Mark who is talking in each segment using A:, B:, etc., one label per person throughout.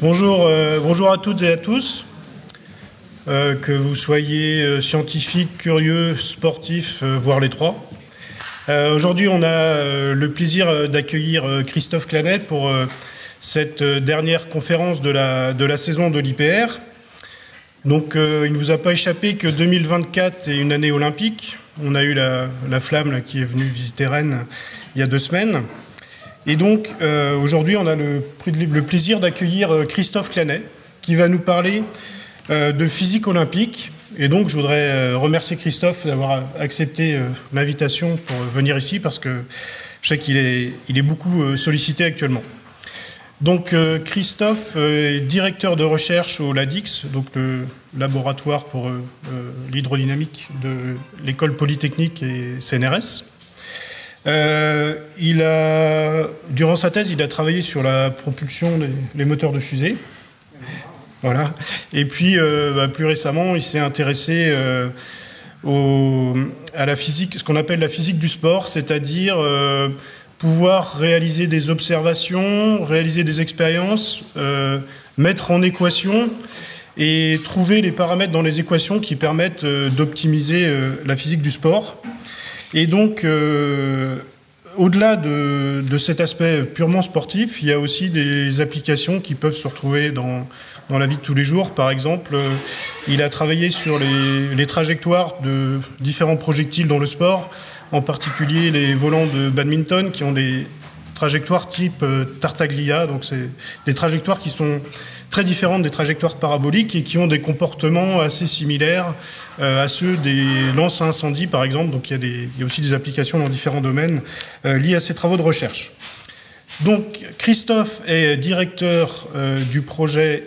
A: Bonjour à toutes et à tous, que vous soyez scientifiques, curieux, sportifs, voire les trois. Aujourd'hui, on a le plaisir d'accueillir Christophe Clanet pour cette dernière conférence de la saison de l'IPR. Donc, il ne vous a pas échappé que 2024 est une année olympique. On a eu la Flamme là, qui est venue visiter Rennes il y a 2 semaines. Et donc, aujourd'hui, on a le plaisir d'accueillir Christophe Clanet, qui va nous parler de physique olympique. Et donc, je voudrais remercier Christophe d'avoir accepté l'invitation pour venir ici, parce que je sais qu'il est beaucoup sollicité actuellement. Donc, Christophe est directeur de recherche au LADIX, donc le laboratoire pour l'hydrodynamique de l'école polytechnique et CNRS. Durant sa thèse, il a travaillé sur la propulsion des moteurs de fusée. Voilà. Et puis, plus récemment, il s'est intéressé à la physique, ce qu'on appelle la physique du sport, c'est-à-dire pouvoir réaliser des observations, réaliser des expériences, mettre en équation et trouver les paramètres dans les équations qui permettent d'optimiser la physique du sport. Et donc, au-delà de cet aspect purement sportif, il y a aussi des applications qui peuvent se retrouver dans la vie de tous les jours. Par exemple, il a travaillé sur les trajectoires de différents projectiles dans le sport, en particulier les volants de badminton qui ont des trajectoires type Tartaglia. Donc, c'est des trajectoires qui sont très différentes des trajectoires paraboliques et qui ont des comportements assez similaires à ceux des lances à incendie, par exemple. Donc, il y a aussi des applications dans différents domaines liés à ces travaux de recherche. Donc, Christophe est directeur du projet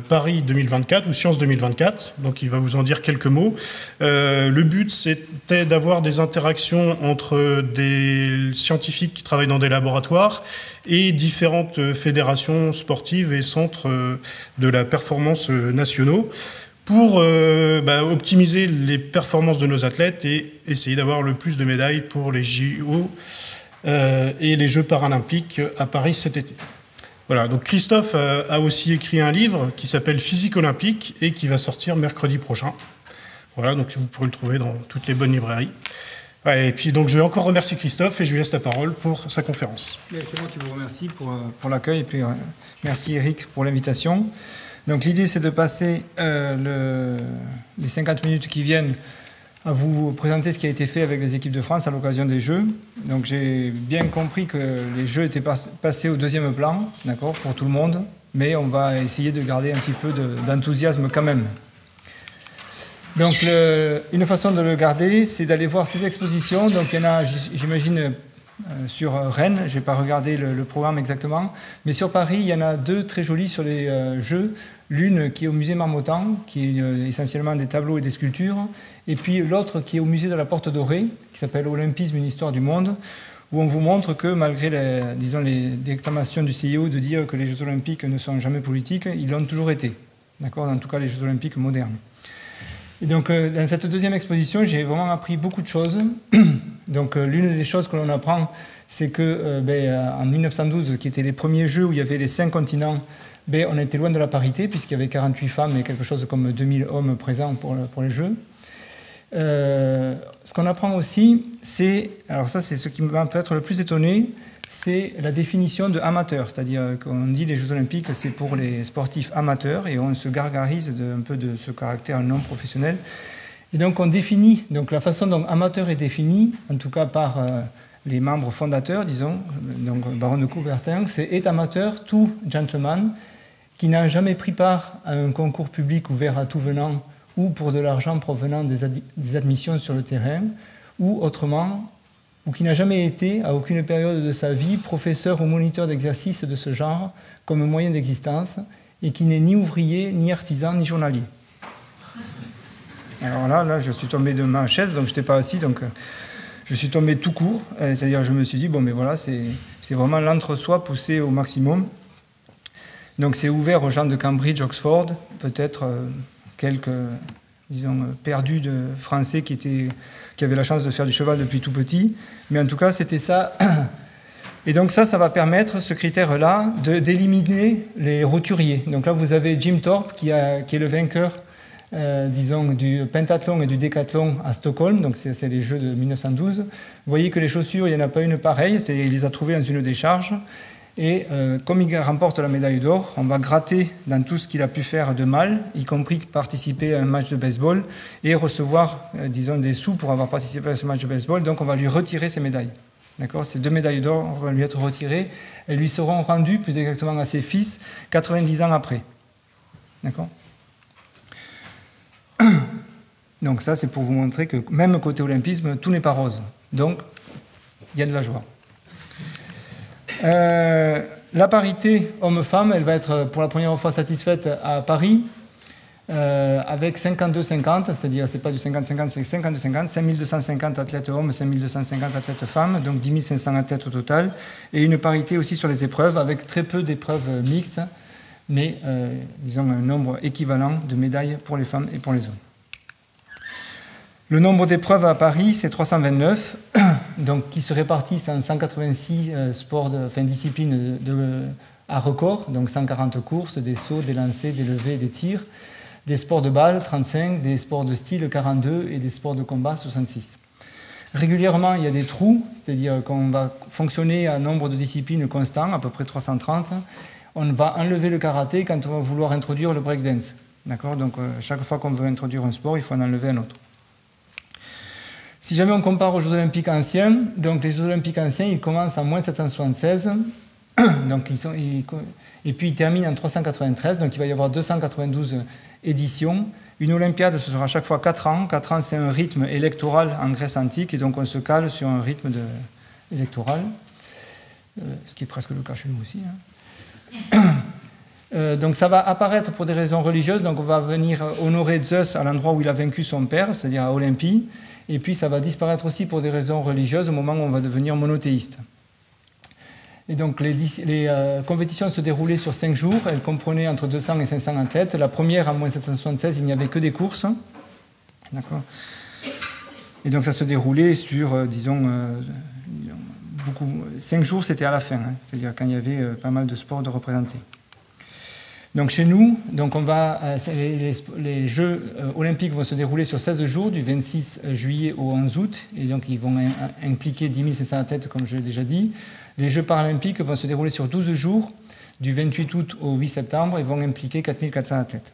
A: Paris 2024 ou Sciences 2024. Donc, il va vous en dire quelques mots. Le but, c'était d'avoir des interactions entre des scientifiques qui travaillent dans des laboratoires et différentes fédérations sportives et centres de la performance nationaux pour optimiser les performances de nos athlètes et essayer d'avoir le plus de médailles pour les JO et les Jeux paralympiques à Paris cet été. Voilà, donc Christophe a aussi écrit un livre qui s'appelle Physique olympique et qui va sortir mercredi prochain. Voilà, donc vous pourrez le trouver dans toutes les bonnes librairies. Ouais, et puis donc je vais encore remercier Christophe et je lui laisse la parole pour sa conférence.
B: C'est moi qui vous remercie pour l'accueil et puis merci Eric pour l'invitation. Donc l'idée c'est de passer les 50 minutes qui viennent à vous présenter ce qui a été fait avec les équipes de France à l'occasion des Jeux. Donc j'ai bien compris que les Jeux étaient passés au deuxième plan, d'accord, pour tout le monde, mais on va essayer de garder un petit peu d'enthousiasme quand même. Donc une façon de le garder, c'est d'aller voir ces expositions. Donc il y en a, j'imagine, sur Rennes, je n'ai pas regardé le programme exactement, mais sur Paris, il y en a 2 très jolies sur les Jeux. L'une qui est au musée Marmottan, qui est essentiellement des tableaux et des sculptures, et puis l'autre qui est au musée de la Porte Dorée, qui s'appelle Olympisme, une histoire du monde, où on vous montre que malgré les déclamations du CIO de dire que les Jeux Olympiques ne sont jamais politiques, ils l'ont toujours été. D'accord ? En tout cas, les Jeux Olympiques modernes. Et donc, dans cette deuxième exposition, j'ai vraiment appris beaucoup de choses. Donc, l'une des choses que l'on apprend, c'est que en 1912, qui étaient les premiers Jeux où il y avait les 5 continents, on était loin de la parité, puisqu'il y avait 48 femmes et quelque chose comme 2000 hommes présents pour les Jeux. Ce qu'on apprend aussi, alors ça c'est ce qui m'a peut-être le plus étonné, c'est la définition de amateur, c'est-à-dire qu'on dit les Jeux Olympiques c'est pour les sportifs amateurs et on se gargarise un peu de ce caractère non professionnel. Et donc on définit, donc la façon dont amateur est défini, en tout cas par les membres fondateurs, disons, donc Baron de Coubertin, c'est est amateur tout gentleman qui n'a jamais pris part à un concours public ouvert à tout venant ou pour de l'argent provenant des admissions sur le terrain, ou autrement, ou qui n'a jamais été, à aucune période de sa vie, professeur ou moniteur d'exercice de ce genre comme moyen d'existence, et qui n'est ni ouvrier, ni artisan, ni journalier. Alors là, je suis tombé de ma chaise, donc je n'étais pas assis, donc je suis tombé tout court, c'est-à-dire je me suis dit, bon, mais voilà, c'est vraiment l'entre-soi poussé au maximum. Donc c'est ouvert aux gens de Cambridge, Oxford, peut-être quelques, disons, perdus de Français qui avaient la chance de faire du cheval depuis tout petit. Mais en tout cas, c'était ça Et donc ça va permettre, ce critère-là, d'éliminer les roturiers. Donc là, vous avez Jim Thorpe, qui est le vainqueur, disons, du pentathlon et du décathlon à Stockholm. Donc c'est les Jeux de 1912. Vous voyez que les chaussures, il n'y en a pas une pareille. Il les a trouvées dans une décharge. Et comme il remporte la médaille d'or, on va gratter dans tout ce qu'il a pu faire de mal, y compris participer à un match de baseball et recevoir, disons, des sous pour avoir participé à ce match de baseball. Donc on va lui retirer ses médailles. D'accord ? Ces 2 médailles d'or vont lui être retirées. Elles lui seront rendues, plus exactement à ses fils, 90 ans après. D'accord ? Donc ça, c'est pour vous montrer que même côté olympisme, tout n'est pas rose. Donc, il y a de la joie. La parité homme-femme, elle va être pour la première fois satisfaite à Paris, avec 52-50, c'est-à-dire c'est pas du 50-50, c'est 52-50, 5250 athlètes hommes, 5250 athlètes femmes, donc 10 500 athlètes au total, et une parité aussi sur les épreuves, avec très peu d'épreuves mixtes, mais disons un nombre équivalent de médailles pour les femmes et pour les hommes. Le nombre d'épreuves à Paris, c'est 329, donc qui se répartissent en 186 disciplines à record, donc 140 courses, des sauts, des lancers, des levées, des tirs, des sports de balle, 35, des sports de style, 42, et des sports de combat, 66. Régulièrement, il y a des trous, c'est-à-dire qu'on va fonctionner à un nombre de disciplines constant, à peu près 330. On va enlever le karaté quand on va vouloir introduire le breakdance. D'accord ? Donc, chaque fois qu'on veut introduire un sport, il faut en enlever un autre. Si jamais on compare aux Jeux Olympiques anciens, donc les Jeux Olympiques anciens, ils commencent en moins 776, donc et puis ils terminent en 393, donc il va y avoir 292 éditions. Une Olympiade, ce sera chaque fois 4 ans. 4 ans, c'est un rythme électoral en Grèce antique, et donc on se cale sur un rythme électoral, ce qui est presque le cas chez nous aussi. Donc ça va apparaître pour des raisons religieuses, donc on va venir honorer Zeus à l'endroit où il a vaincu son père, c'est-à-dire à Olympie, et puis ça va disparaître aussi pour des raisons religieuses au moment où on va devenir monothéiste. Et donc les compétitions se déroulaient sur 5 jours, elles comprenaient entre 200 et 500 athlètes. La première, en moins 776, il n'y avait que des courses. D'accord. Et donc ça se déroulait sur, disons, 5 jours, c'était à la fin, c'est-à-dire quand il y avait pas mal de sports de représentés. Donc chez nous, donc les Jeux olympiques vont se dérouler sur 16 jours, du 26 juillet au 11 août, et donc ils vont impliquer 10 500 athlètes, comme je l'ai déjà dit. Les Jeux paralympiques vont se dérouler sur 12 jours, du 28 août au 8 septembre, et vont impliquer 4 400 athlètes.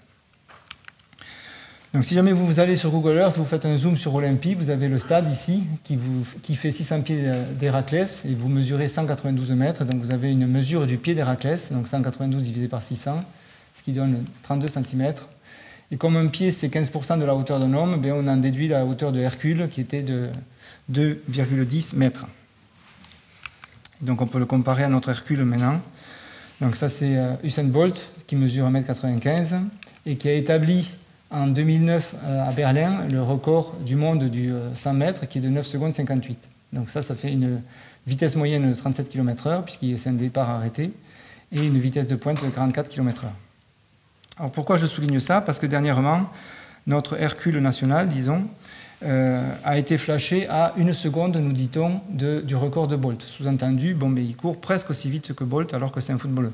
B: Donc si jamais vous allez sur Google Earth, vous faites un zoom sur Olympie, vous avez le stade ici, qui fait 600 pieds d'Héraclès, et vous mesurez 192 mètres, donc vous avez une mesure du pied d'Héraclès, donc 192 divisé par 600, ce qui donne 32 cm. Et comme un pied, c'est 15% de la hauteur d'un homme, bien on en déduit la hauteur de Hercule, qui était de 2,10 mètres. Donc on peut le comparer à notre Hercule maintenant. Donc ça c'est Usain Bolt, qui mesure 1,95 m, et qui a établi en 2009 à Berlin le record du monde du 100 mètres, qui est de 9 secondes 58. Donc ça fait une vitesse moyenne de 37 km/h, puisqu'il c'est un départ arrêté, et une vitesse de pointe de 44 km/h. Alors pourquoi je souligne ça ? Parce que dernièrement, notre Hercule national, disons, a été flashé à 1 seconde, nous dit-on, du record de Bolt. Sous-entendu, il court presque aussi vite que Bolt alors que c'est un footballeur.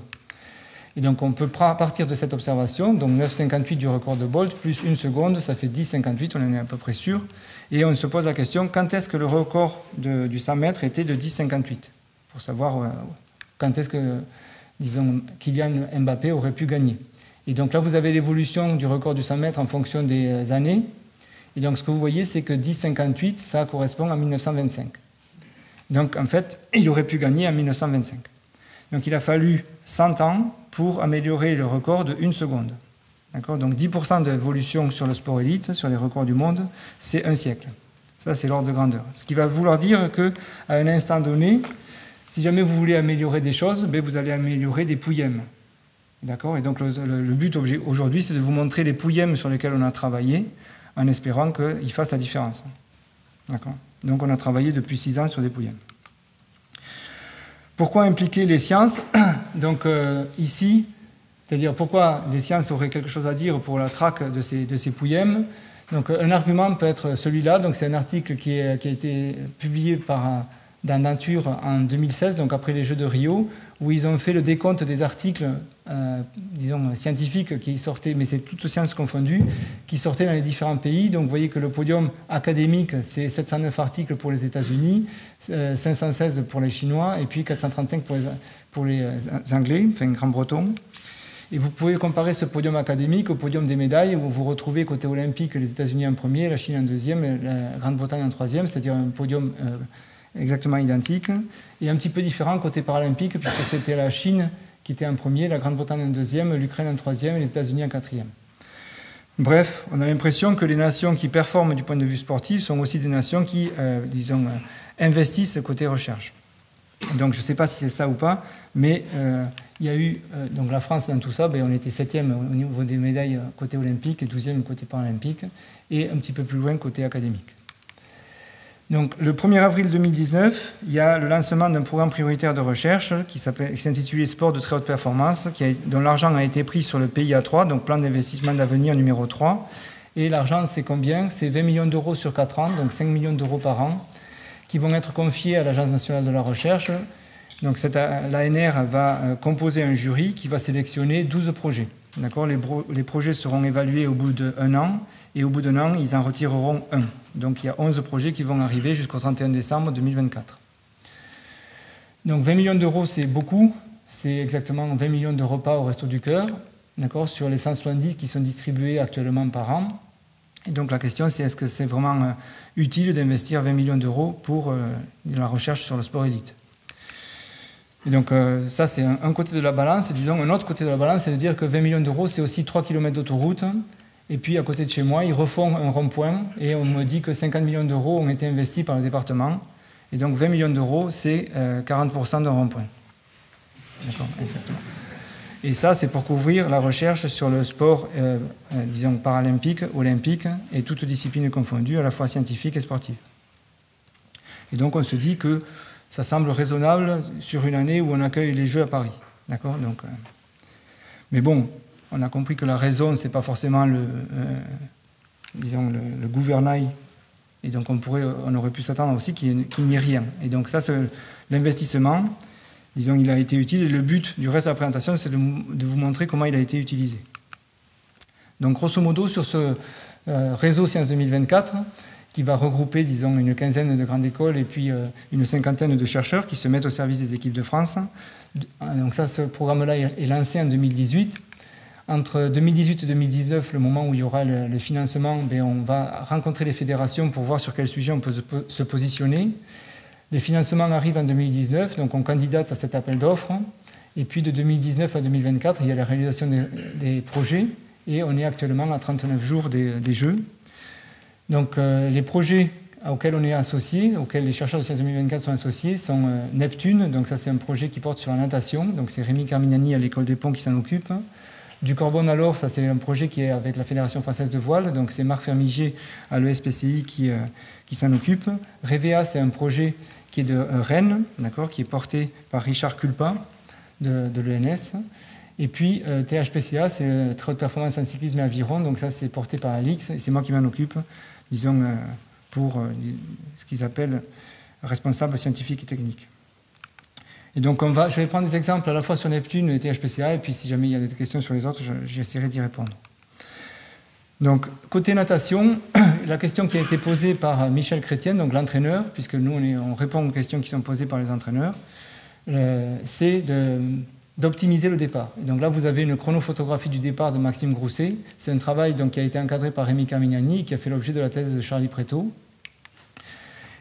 B: Et donc on peut partir de cette observation, donc 9,58 du record de Bolt, plus 1 seconde, ça fait 10,58, on en est à peu près sûr. Et on se pose la question, quand est-ce que le record du 100 mètres était de 10,58 ? Pour savoir quand est-ce que, disons, Kylian Mbappé aurait pu gagner. Et donc là, vous avez l'évolution du record du 100 mètres en fonction des années. Et donc ce que vous voyez, c'est que 10,58, ça correspond à 1925. Donc en fait, il aurait pu gagner en 1925. Donc il a fallu 100 ans pour améliorer le record de 1 seconde. D'accord ? Donc 10% d'évolution sur le sport élite, sur les records du monde, c'est 1 siècle. Ça, c'est l'ordre de grandeur. Ce qui va vouloir dire qu'à un instant donné, si jamais vous voulez améliorer des choses, vous allez améliorer des pouillèmes. D'accord ? Et donc le but aujourd'hui, c'est de vous montrer les pouillèmes sur lesquels on a travaillé, en espérant qu'ils fassent la différence. D'accord ? Donc on a travaillé depuis 6 ans sur des pouillèmes. Pourquoi impliquer les sciences ? Donc ici, c'est-à-dire pourquoi les sciences auraient quelque chose à dire pour la traque de ces pouillèmes. Donc un argument peut être celui-là, donc c'est un article qui a été publié par dans Nature en 2016, donc après les Jeux de Rio, où ils ont fait le décompte des articles, disons, scientifiques qui sortaient, mais c'est toutes sciences confondues, qui sortaient dans les différents pays. Donc vous voyez que le podium académique, c'est 709 articles pour les États-Unis, 516 pour les Chinois, et puis 435 pour les Anglais, enfin Grand-Breton. Et vous pouvez comparer ce podium académique au podium des médailles, où vous retrouvez côté olympique les États-Unis en premier, la Chine en deuxième, et la Grande-Bretagne en troisième, c'est-à-dire un podium exactement identique, et un petit peu différent côté paralympique, puisque c'était la Chine qui était en premier, la Grande-Bretagne en deuxième, l'Ukraine en troisième et les États-Unis en quatrième. Bref, on a l'impression que les nations qui performent du point de vue sportif sont aussi des nations qui, disons, investissent côté recherche. Donc je ne sais pas si c'est ça ou pas, mais il y a eu, donc la France dans tout ça, ben, on était 7e au niveau des médailles côté olympique et 12e côté paralympique, et un petit peu plus loin côté académique. Donc, le 1er avril 2019, il y a le lancement d'un programme prioritaire de recherche qui s'intitulait Sport de très haute performance, dont l'argent a été pris sur le PIA 3, donc plan d'investissement d'avenir numéro 3. Et l'argent, c'est combien? C'est 20 millions d'euros sur 4 ans, donc 5 millions d'euros par an, qui vont être confiés à l'Agence nationale de la recherche. Donc, l'ANR va composer un jury qui va sélectionner 12 projets. Les projets seront évalués au bout d'1 an, et au bout d'1 an, ils en retireront un. Donc il y a 11 projets qui vont arriver jusqu'au 31 décembre 2024. Donc 20 millions d'euros, c'est beaucoup. C'est exactement 20 millions de repas au Resto du Cœur, sur les 170 qui sont distribués actuellement par an. Et donc la question, c'est est-ce que c'est vraiment utile d'investir 20 millions d'euros pour la recherche sur le sport élite? Et donc ça, c'est un côté de la balance. Disons, un autre côté de la balance, c'est de dire que 20 millions d'euros, c'est aussi 3 km d'autoroute. Et puis, à côté de chez moi, ils refont un rond-point et on me dit que 50 millions d'euros ont été investis par le département. Et donc, 20 millions d'euros, c'est 40% d'un rond-point. D'accord, exactement. Et ça, c'est pour couvrir la recherche sur le sport, disons, paralympique, olympique et toutes disciplines confondues, à la fois scientifiques et sportives. Et donc, on se dit que ça semble raisonnable sur une année où on accueille les Jeux à Paris. D'accord, donc, mais bon, on a compris que la raison, ce n'est pas forcément le gouvernail. Et donc, on aurait pu s'attendre aussi qu'il n'y ait rien. Et donc, ça, l'investissement, disons, il a été utile. Et le but du reste de la présentation, c'est de vous montrer comment il a été utilisé. Donc, grosso modo, sur ce réseau Sciences 2024, qui va regrouper, disons, une quinzaine de grandes écoles et puis une cinquantaine de chercheurs qui se mettent au service des équipes de France. Donc, ça, ce programme-là est lancé en 2018. Entre 2018 et 2019, le moment où il y aura le financement, on va rencontrer les fédérations pour voir sur quel sujet on peut se positionner. Les financements arrivent en 2019, donc on candidate à cet appel d'offres. Et puis de 2019 à 2024, il y a la réalisation des projets et on est actuellement à 39 jours des Jeux. Donc les projets auxquels on est associé, auxquels les chercheurs de Sciences 2024 sont associés, sont Neptune, donc ça c'est un projet qui porte sur la natation, donc c'est Rémi Carmignani à l'École des Ponts qui s'en occupe. Du Corbon à l'Or, ça c'est un projet qui est avec la Fédération française de voile, donc c'est Marc Fermiger à l'ESPCI qui s'en occupe. Révéa, c'est un projet qui est de Rennes, qui est porté par Richard Culpa de l'ENS. Et puis THPCA, c'est Très Haute Performance en Cyclisme et Aviron, donc ça c'est porté par Alix, et c'est moi qui m'en occupe, disons, pour ce qu'ils appellent responsable scientifique et technique. Et donc, je vais prendre des exemples à la fois sur Neptune et THPCA, et puis si jamais il y a des questions sur les autres, j'essaierai d'y répondre. Donc, côté natation, la question qui a été posée par Michel Chrétien, donc l'entraîneur, puisque nous, on répond aux questions qui sont posées par les entraîneurs, c'est d'optimiser le départ. Et donc là, vous avez une chronophotographie du départ de Maxime Grousset. C'est un travail donc, qui a été encadré par Rémi Carmignani, qui a fait l'objet de la thèse de Charlie Prétot.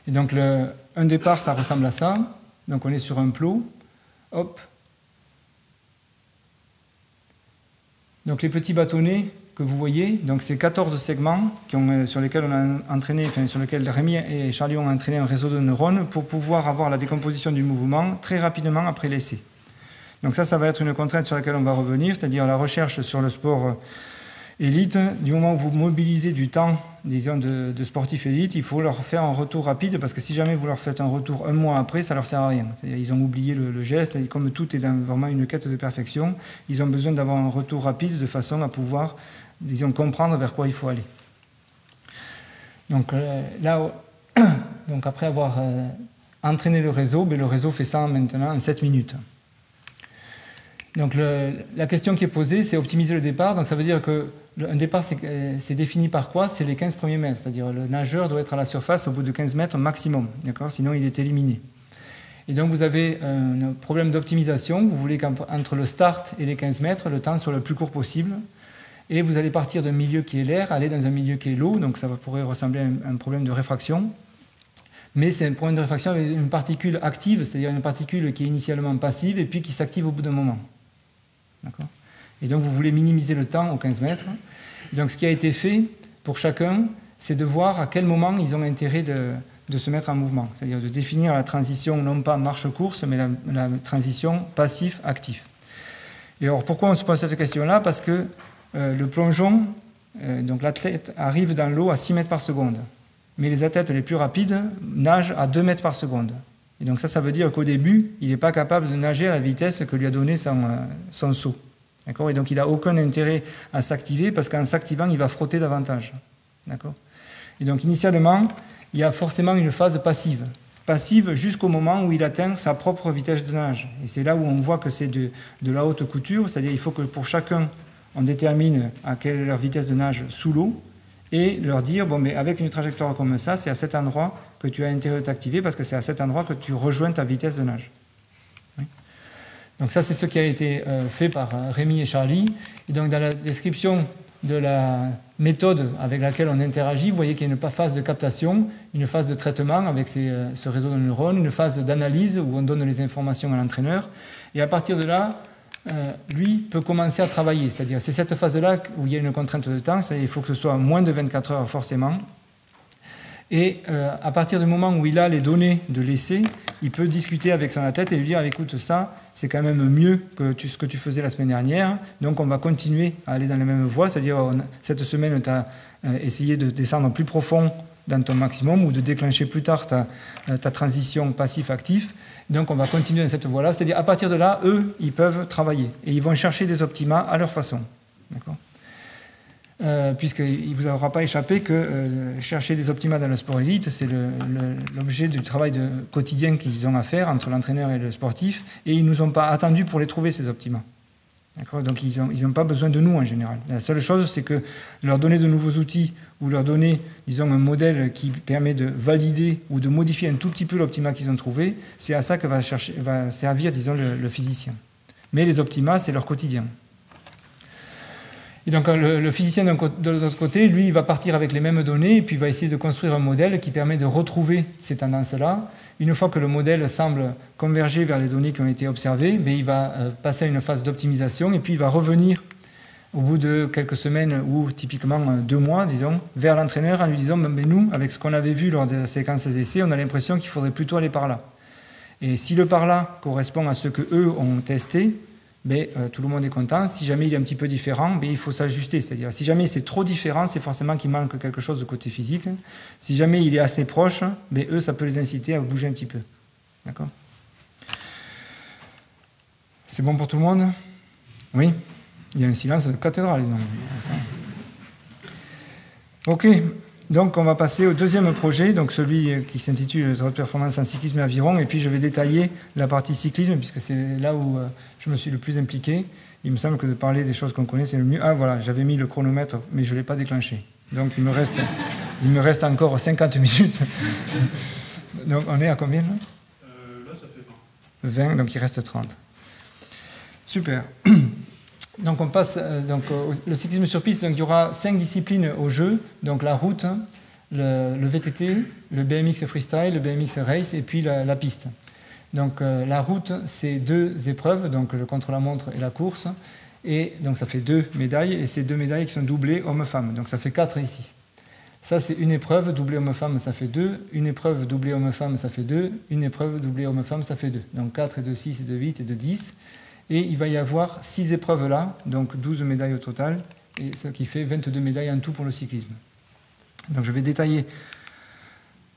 B: Et donc, un départ, ça ressemble à ça. Donc on est sur un plot, hop. Donc les petits bâtonnets que vous voyez, donc c'est 14 segments sur lesquels on a entraîné, sur lesquels Rémi et Charlie ont entraîné un réseau de neurones pour pouvoir avoir la décomposition du mouvement très rapidement après l'essai. Donc ça va être une contrainte sur laquelle on va revenir, c'est-à-dire la recherche sur le sport élite. Du moment où vous mobilisez du temps, disons, de sportifs élites, il faut leur faire un retour rapide, parce que si jamais vous leur faites un retour un mois après, ça ne leur sert à rien. Ils ont oublié le geste, et comme tout est dans vraiment une quête de perfection, ils ont besoin d'avoir un retour rapide de façon à pouvoir, disons, comprendre vers quoi il faut aller. Donc là, donc après avoir entraîner le réseau, le réseau fait ça maintenant en 7 minutes. Donc la question qui est posée, c'est optimiser le départ. Donc ça veut dire qu'un départ, c'est défini par quoi? C'est les 15 premiers mètres. C'est-à-dire le nageur doit être à la surface au bout de 15 mètres maximum. Sinon, il est éliminé. Et donc vous avez un problème d'optimisation. Vous voulez qu'entre le start et les 15 mètres, le temps soit le plus court possible. Et vous allez partir d'un milieu qui est l'air, aller dans un milieu qui est l'eau. Donc ça pourrait ressembler à un problème de réfraction. Mais c'est un problème de réfraction avec une particule active, c'est-à-dire une particule qui est initialement passive et puis qui s'active au bout d'un moment. Et donc vous voulez minimiser le temps aux 15 mètres. Donc ce qui a été fait pour chacun, c'est de voir à quel moment ils ont intérêt de se mettre en mouvement. C'est-à-dire de définir la transition non pas marche-course, mais la transition passif-actif. Et alors pourquoi on se pose cette question-là? Parce que le plongeon, donc l'athlète arrive dans l'eau à 6 mètres par seconde. Mais les athlètes les plus rapides nagent à 2 mètres par seconde. Et donc ça veut dire qu'au début, il n'est pas capable de nager à la vitesse que lui a donné son saut. Et donc il n'a aucun intérêt à s'activer parce qu'en s'activant, il va frotter davantage. Et donc initialement, il y a forcément une phase passive. Passive jusqu'au moment où il atteint sa propre vitesse de nage. Et c'est là où on voit que c'est de la haute couture, c'est-à-dire qu'il faut que pour chacun, on détermine à quelle est leur vitesse de nage sous l'eau, et leur dire, bon, mais avec une trajectoire comme ça, c'est à cet endroit que tu as intérêt de t'activer parce que c'est à cet endroit que tu rejoins ta vitesse de nage. Oui. Donc ça, c'est ce qui a été fait par Rémi et Charlie. Et donc dans la description de la méthode avec laquelle on interagit, vous voyez qu'il y a une phase de captation, une phase de traitement avec ce réseau de neurones, une phase d'analyse où on donne les informations à l'entraîneur. Et à partir de là, lui peut commencer à travailler. C'est-à-dire c'est cette phase-là où il y a une contrainte de temps, il faut que ce soit moins de 24 heures forcément. Et à partir du moment où il a les données de l'essai, il peut discuter avec son athlète et lui dire écoute, ça c'est quand même mieux que ce que tu faisais la semaine dernière, donc on va continuer à aller dans la même voie, c'est-à-dire cette semaine tu as essayé de descendre plus profond dans ton maximum ou de déclencher plus tard ta transition passif-actif. Donc on va continuer dans cette voie-là, c'est-à-dire à partir de là, eux, ils peuvent travailler et ils vont chercher des optimas à leur façon. D'accord ? Puisqu'il ne vous aura pas échappé que chercher des optimas dans le sport élite, c'est l'objet du travail quotidien qu'ils ont à faire entre l'entraîneur et le sportif, et ils ne nous ont pas attendus pour les trouver, ces optimas. Donc ils n'ont pas besoin de nous en général. La seule chose, c'est que leur donner de nouveaux outils ou leur donner, disons, un modèle qui permet de valider ou de modifier un tout petit peu l'optima qu'ils ont trouvé, c'est à ça que va servir, disons, le physicien. Mais les optimas, c'est leur quotidien. Et donc le physicien de l'autre côté, lui, il va partir avec les mêmes données et puis il va essayer de construire un modèle qui permet de retrouver ces tendances-là. Une fois que le modèle semble converger vers les données qui ont été observées, il va passer à une phase d'optimisation et puis il va revenir au bout de quelques semaines ou typiquement 2 mois, disons, vers l'entraîneur en lui disant mais nous, avec ce qu'on avait vu lors de la séquence d'essai, on a l'impression qu'il faudrait plutôt aller par là. Et si le par là correspond à ce qu'eux ont testé, tout le monde est content. Si jamais il est un petit peu différent, il faut s'ajuster. C'est-à-dire, si jamais c'est trop différent, c'est forcément qu'il manque quelque chose de côté physique. Si jamais il est assez proche, eux, ça peut les inciter à bouger un petit peu. D'accord ? C'est bon pour tout le monde ? Oui ? Il y a un silence de cathédrale. Ok. Donc, on va passer au deuxième projet, donc celui qui s'intitule « Haute performance en cyclisme et aviron ». Et puis, je vais détailler la partie cyclisme, puisque c'est là où je me suis le plus impliqué. Il me semble que de parler des choses qu'on connaît, c'est le mieux. Ah, voilà, j'avais mis le chronomètre, mais je ne l'ai pas déclenché. Donc, il me reste encore 50 minutes. Donc, on est à combien, là ?
A: Là, ça fait 20.
B: 20, donc il reste 30. Super. Donc on passe le cyclisme sur piste, donc il y aura 5 disciplines au jeu, donc la route, le VTT, le BMX freestyle, le BMX race et puis la piste. Donc la route, c'est 2 épreuves, donc le contre-la-montre et la course, et donc ça fait 2 médailles, et ces 2 médailles qui sont doublées hommes-femmes, donc ça fait 4 ici. Ça c'est une épreuve, doublée homme-femme, ça fait 2, une épreuve doublée homme-femme, ça fait 2, une épreuve doublée homme-femme, ça fait 2. Donc 4 et 2, 6 et 2, 8 et 2, 10. Et il va y avoir 6 épreuves là, donc 12 médailles au total, et ce qui fait 22 médailles en tout pour le cyclisme. Donc je vais détailler.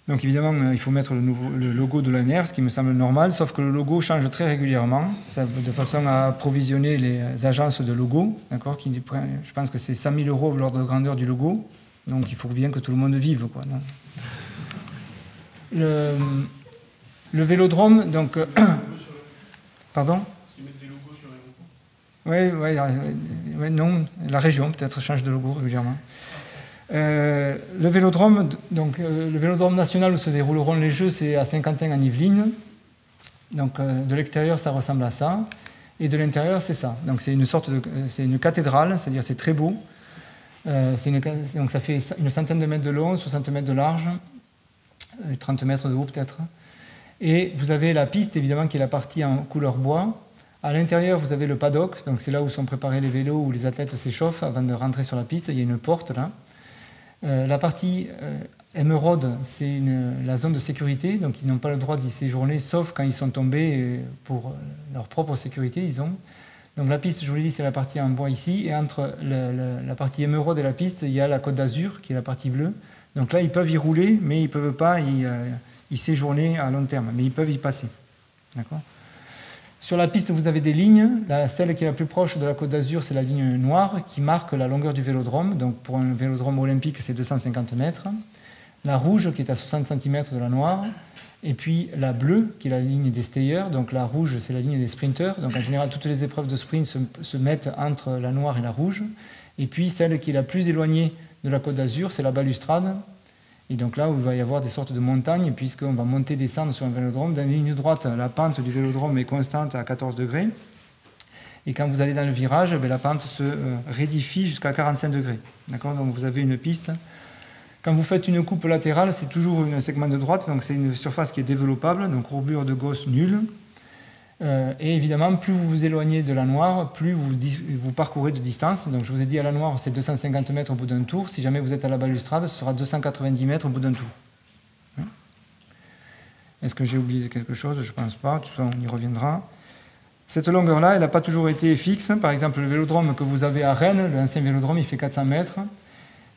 B: Donc évidemment, il faut mettre le logo de l'ANR, ce qui me semble normal, sauf que le logo change très régulièrement, de façon à approvisionner les agences de logos, d'accord, je pense que c'est 100 000 € l'ordre de grandeur du logo, donc il faut bien que tout le monde vive, quoi, non ? Le vélodrome, donc... Pardon?
A: Est-ce qu'ils mettent des logos sur les groupes?
B: Oui, non, la région peut-être change de logo régulièrement. Le vélodrome, donc le vélodrome national où se dérouleront les Jeux, c'est à Saint-Quentin en Yvelines. Donc de l'extérieur, ça ressemble à ça, et de l'intérieur, c'est ça. Donc c'est une cathédrale, c'est-à-dire c'est très beau. Donc ça fait une centaine de mètres de long, 60 mètres de large, 30 mètres de haut peut-être. Et vous avez la piste, évidemment, qui est la partie en couleur bois. À l'intérieur, vous avez le paddock, donc c'est là où sont préparés les vélos, où les athlètes s'échauffent avant de rentrer sur la piste. Il y a une porte là. La partie émeraude, c'est la zone de sécurité, donc ils n'ont pas le droit d'y séjourner, sauf quand ils sont tombés pour leur propre sécurité, disons. Donc la piste, je vous l'ai dit, c'est la partie en bois ici, et entre la partie émeraude et la piste, il y a la Côte d'Azur, qui est la partie bleue. Donc là, ils peuvent y rouler, mais ils ne peuvent pas y séjourner à long terme, mais ils peuvent y passer. D'accord ? Sur la piste, vous avez des lignes. Celle qui est la plus proche de la Côte d'Azur, c'est la ligne noire qui marque la longueur du vélodrome. Donc pour un vélodrome olympique, c'est 250 mètres. La rouge qui est à 60 cm de la noire. Et puis la bleue qui est la ligne des stayers. Donc la rouge, c'est la ligne des sprinters. Donc en général, toutes les épreuves de sprint se mettent entre la noire et la rouge. Et puis celle qui est la plus éloignée de la Côte d'Azur, c'est la balustrade. Et donc là où il va y avoir des sortes de montagnes, puisqu'on va monter et descendre sur un vélodrome. Dans la ligne droite, la pente du vélodrome est constante à 14 degrés. Et quand vous allez dans le virage, la pente se raidifie jusqu'à 45 degrés. D'accord ? Donc vous avez une piste. Quand vous faites une coupe latérale, c'est toujours un segment de droite, donc c'est une surface qui est développable, donc courbure de gauche nulle. Et évidemment, plus vous vous éloignez de la noire, plus vous parcourez de distance. Donc je vous ai dit à la noire, c'est 250 mètres au bout d'un tour. Si jamais vous êtes à la balustrade, ce sera 290 mètres au bout d'un tour. Est-ce que j'ai oublié quelque chose? Je ne pense pas, tout ça on y reviendra. Cette longueur-là, elle n'a pas toujours été fixe. Par exemple, le vélodrome que vous avez à Rennes, l'ancien vélodrome, il fait 400 mètres.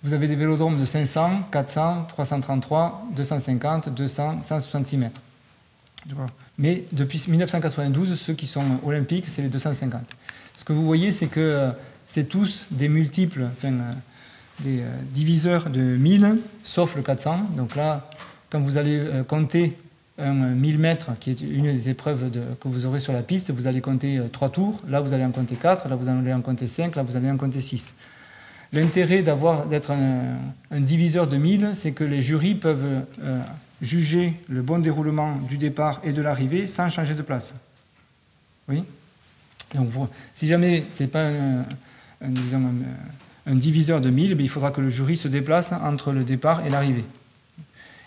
B: Vous avez des vélodromes de 500, 400, 333, 250, 200, 166 mètres. Mais depuis 1992, ceux qui sont olympiques, c'est les 250. Ce que vous voyez, c'est que c'est tous des multiples, des diviseurs de 1000, sauf le 400. Donc là, quand vous allez compter un 1000 mètres, qui est une des épreuves que vous aurez sur la piste, vous allez compter 3 tours. Là, vous allez en compter 4. Là, vous allez en compter 5. Là, vous allez en compter 6. L'intérêt d'être un diviseur de 1000, c'est que les jurys peuvent juger le bon déroulement du départ et de l'arrivée sans changer de place. Oui ? Donc, si jamais ce n'est pas un diviseur de 1000, il faudra que le jury se déplace entre le départ et l'arrivée.